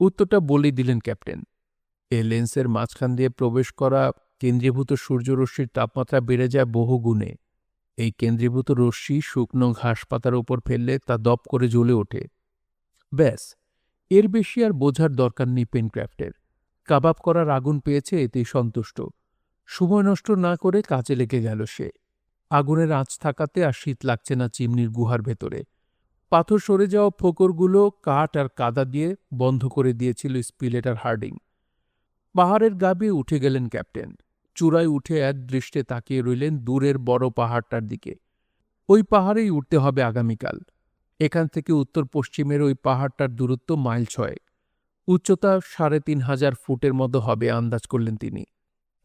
উত্তরটা বলেই দিলেন ক্যাপ্টেন। এ লেন্সের মাঝখান দিয়ে প্রবেশ করা কেন্দ্রীভূত সূর্যরশ্মির তাপমাত্রা বেড়ে যায় বহু গুণে। এই কেন্দ্রীভূত রশ্মি শুকনো ঘাস পাতার উপর ফেললে তা দপ করে জ্বলে ওঠে। ব্যাস, এর বেশি আর বোঝার দরকার নেই পেনক্রাফটের। কাবাব করার আগুন পেয়েছে, এতেই সন্তুষ্ট। সময় নষ্ট না করে কাজে লেগে গেল সে। আগুনের আঁচ থাকাতে আর শীত লাগছে না চিমনির গুহার ভেতরে। পাথর সরে যাওয়া ফোকরগুলো কাঠ আর কাদা দিয়ে বন্ধ করে দিয়েছিল স্পিলেট আর হার্ডিং। পাহাড়ের গা বেয়ে উঠে গেলেন ক্যাপ্টেন। চূড়ায় উঠে এক দৃষ্টে তাকিয়ে রইলেন দূরের বড় পাহাড়টার দিকে। ওই পাহাড়েই উঠতে হবে আগামীকাল। এখান থেকে উত্তর পশ্চিমের ওই পাহাড়টার দূরত্ব মাইল 6। উচ্চতা ৩,৫০০ ফুটের মতো হবে আন্দাজ করলেন তিনি।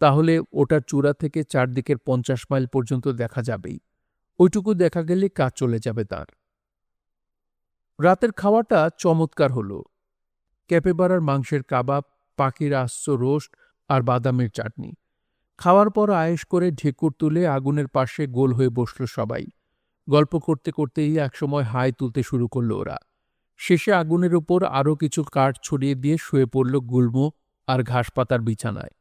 তাহলে ওটার চূড়া থেকে চারদিকের 50 মাইল পর্যন্ত দেখা যাবেই। ওইটুকু দেখা গেলে কাজ চলে যাবে তার। রাতের খাওয়াটা চমৎকার হলো। ক্যাপেবারার মাংসের কাবাব, পাখির আস্ত রোস্ট আর বাদামের চাটনি। খাওয়ার পর আয়েশ করে ঢেকুর তুলে আগুনের পাশে গোল হয়ে বসল সবাই। গল্প করতে করতেই একসময় হাই তুলতে শুরু করল ওরা। শেষে আগুনের উপর আরও কিছু কাঠ ছড়িয়ে দিয়ে শুয়ে পড়ল গুল্ম আর ঘাসপাতার বিছানায়।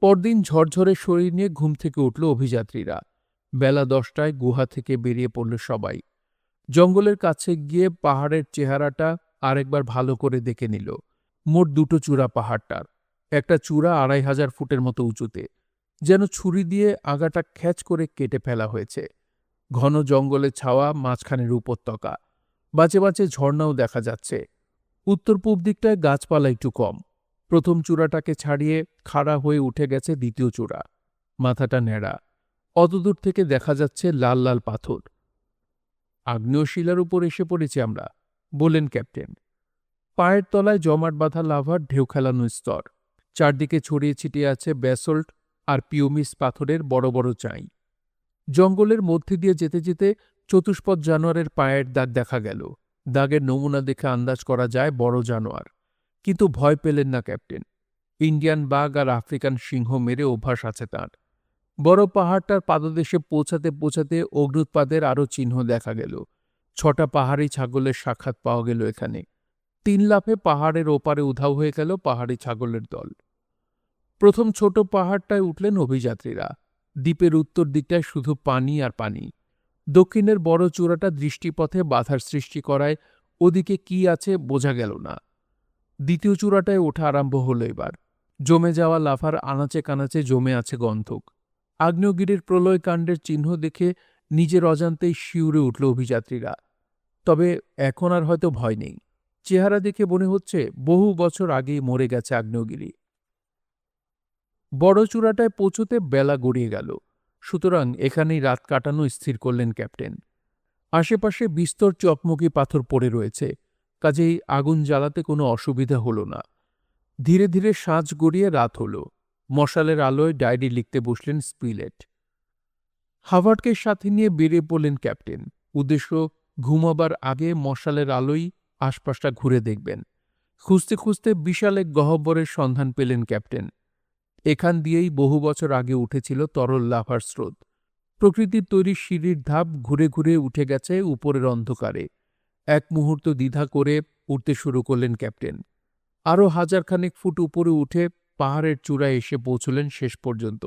পরদিন ঝরঝরে শরীর নিয়ে ঘুম থেকে উঠল অভিযাত্রীরা। বেলা 10টায় গুহা থেকে বেরিয়ে পড়ল সবাই। জঙ্গলের কাছে গিয়ে পাহাড়ের চেহারাটা আরেকবার ভালো করে দেখে নিল। মোট 2টো চূড়া পাহাড়টার। একটা চূড়া 2,500 ফুটের মতো উঁচুতে, যেন ছুরি দিয়ে আগাটা খ্যাচ করে কেটে ফেলা হয়েছে। ঘন জঙ্গলে ছাওয়া মাঝখানের উপত্যকা। বাঁচে বাঁচে ঝর্ণাও দেখা যাচ্ছে। উত্তর পূব দিকটায় গাছপালা একটু কম। প্রথম চূড়াটাকে ছাড়িয়ে খাড়া হয়ে উঠে গেছে দ্বিতীয় চূড়া। মাথাটা ন্যাড়া। অতদূর থেকে দেখা যাচ্ছে লাল লাল পাথর। আগ্নেয় শিলার উপর এসে পড়েছি আমরা, বললেন ক্যাপ্টেন। পায়ের তলায় জমাট বাঁধা লাভার ঢেউ খেলানো স্তর। চারদিকে ছড়িয়ে ছিটিয়ে আছে ব্যাসল্ট আর পিউমিস পাথরের বড় বড় চাই। জঙ্গলের মধ্যে দিয়ে যেতে যেতে চতুষ্পদ জানোয়ারের পায়ের দাগ দেখা গেল। দাগের নমুনা দেখে আন্দাজ করা যায় বড় জানোয়ার। কিন্তু ভয় পেলেন না ক্যাপ্টেন। ইন্ডিয়ান বাঘ আর আফ্রিকান সিংহ মেরে অভ্যাস আছে তাঁর। বড় পাহাড়টার পাদদেশে পৌঁছাতে পৌঁছাতে অগ্ন্যুৎপাতের আরও চিহ্ন দেখা গেল। 6টা পাহাড়ি ছাগলের সাক্ষাৎ পাওয়া গেল এখানে। 3 লাফে পাহাড়ের ওপারে উধাও হয়ে গেল পাহাড়ি ছাগলের দল। প্রথম ছোট পাহাড়টায় উঠলেন অভিযাত্রীরা। দ্বীপের উত্তর দিকটায় শুধু পানি আর পানি। দক্ষিণের বড় চূড়াটা দৃষ্টিপথে বাধার সৃষ্টি করায় ওদিকে কি আছে বোঝা গেল না। দ্বিতীয় চূড়াটায় ওঠা আরম্ভ হলো এবার। জমে যাওয়া লাফার আনাচে কানাচে জমে আছে গন্ধক। আগ্নেয়গিরির প্রলয়কাণ্ডের চিহ্ন দেখে নিজের অজান্তেই শিউরে উঠল অভিযাত্রীরা। তবে এখন আর হয়তো ভয় নেই। চেহারা দেখে মনে হচ্ছে বহু বছর আগেই মরে গেছে আগ্নেয়গিরি। বড় চূড়াটায় পৌঁছতে বেলা গড়িয়ে গেল। সুতরাং এখানেই রাত কাটানো স্থির করলেন ক্যাপ্টেন। আশেপাশে বিস্তর চকমকি পাথর পড়ে রয়েছে, কাজেই আগুন জ্বালাতে কোনো অসুবিধা হলো না। ধীরে ধীরে সাঁঝ গড়িয়ে রাত হল। মশালের আলোয় ডায়েরি লিখতে বসলেন স্পিলেট। হাভার্ডকে সাথে নিয়ে বেরিয়ে পড়লেন ক্যাপ্টেন। উদ্দেশ্য, ঘুমাবার আগে মশালের আলোয় আশপাশটা ঘুরে দেখবেন। খুঁজতে খুঁজতে বিশাল এক গহ্বরের সন্ধান পেলেন ক্যাপ্টেন। এখান দিয়েই বহু বছর আগে উঠেছিল তরল লাভার স্রোত। প্রকৃতির তৈরি সিঁড়ির ধাপ ঘুরে ঘুরে উঠে গেছে উপরের অন্ধকারে। এক মুহূর্ত দ্বিধা করে উঠতে শুরু করলেন ক্যাপ্টেন। আরও 1000 খানেক ফুট উপরে উঠে পাহাড়ের চূড়ায় এসে পৌঁছলেন শেষ পর্যন্ত।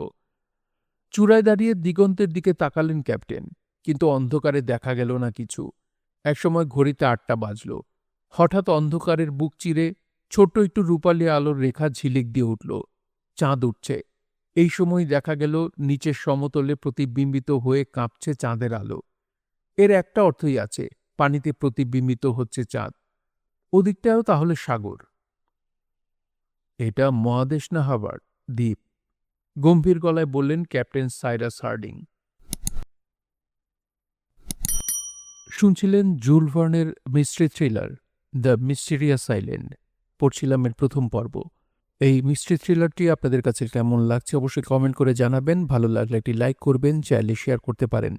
চূড়ায় দাঁড়িয়ে দিগন্তের দিকে তাকালেন ক্যাপ্টেন, কিন্তু অন্ধকারে দেখা গেল না কিছু। একসময় ঘড়িতে 8টা বাজল। হঠাৎ অন্ধকারের বুক চিরে ছোট্ট একটু রূপালী আলোর রেখা ঝিলিক দিয়ে উঠল। চাঁদ উঠছে। এই সময় দেখা গেল নিচের সমতলে প্রতিবিম্বিত হয়ে কাঁপছে চাঁদের আলো। এর একটা অর্থই আছে, পানিতে প্রতিবিম্বিত হচ্ছে চাঁদ। ওদিকটাও তাহলে সাগর। এটা মহাদেশ না হাভার্ড, দ্বীপ, গম্ভীর গলায় বললেন ক্যাপ্টেন সাইরাস হার্ডিং। শুনছিলেন জুল ভার্নের mystery thriller the mysterious island. পড়ছিলাম এর প্রথম পর্ব। এই মিস্ট্রি থ্রিলারটি আপনাদের কাছে কেমন লাগছে অবশ্যই কমেন্ট করে জানাবেন। ভালো লাগলে একটি লাইক করবেন, চাইলে শেয়ার করতে পারেন।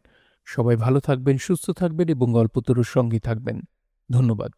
সবাই ভালো থাকবেন, সুস্থ থাকবেন এবং গল্পতরুর সঙ্গী থাকবেন। ধন্যবাদ।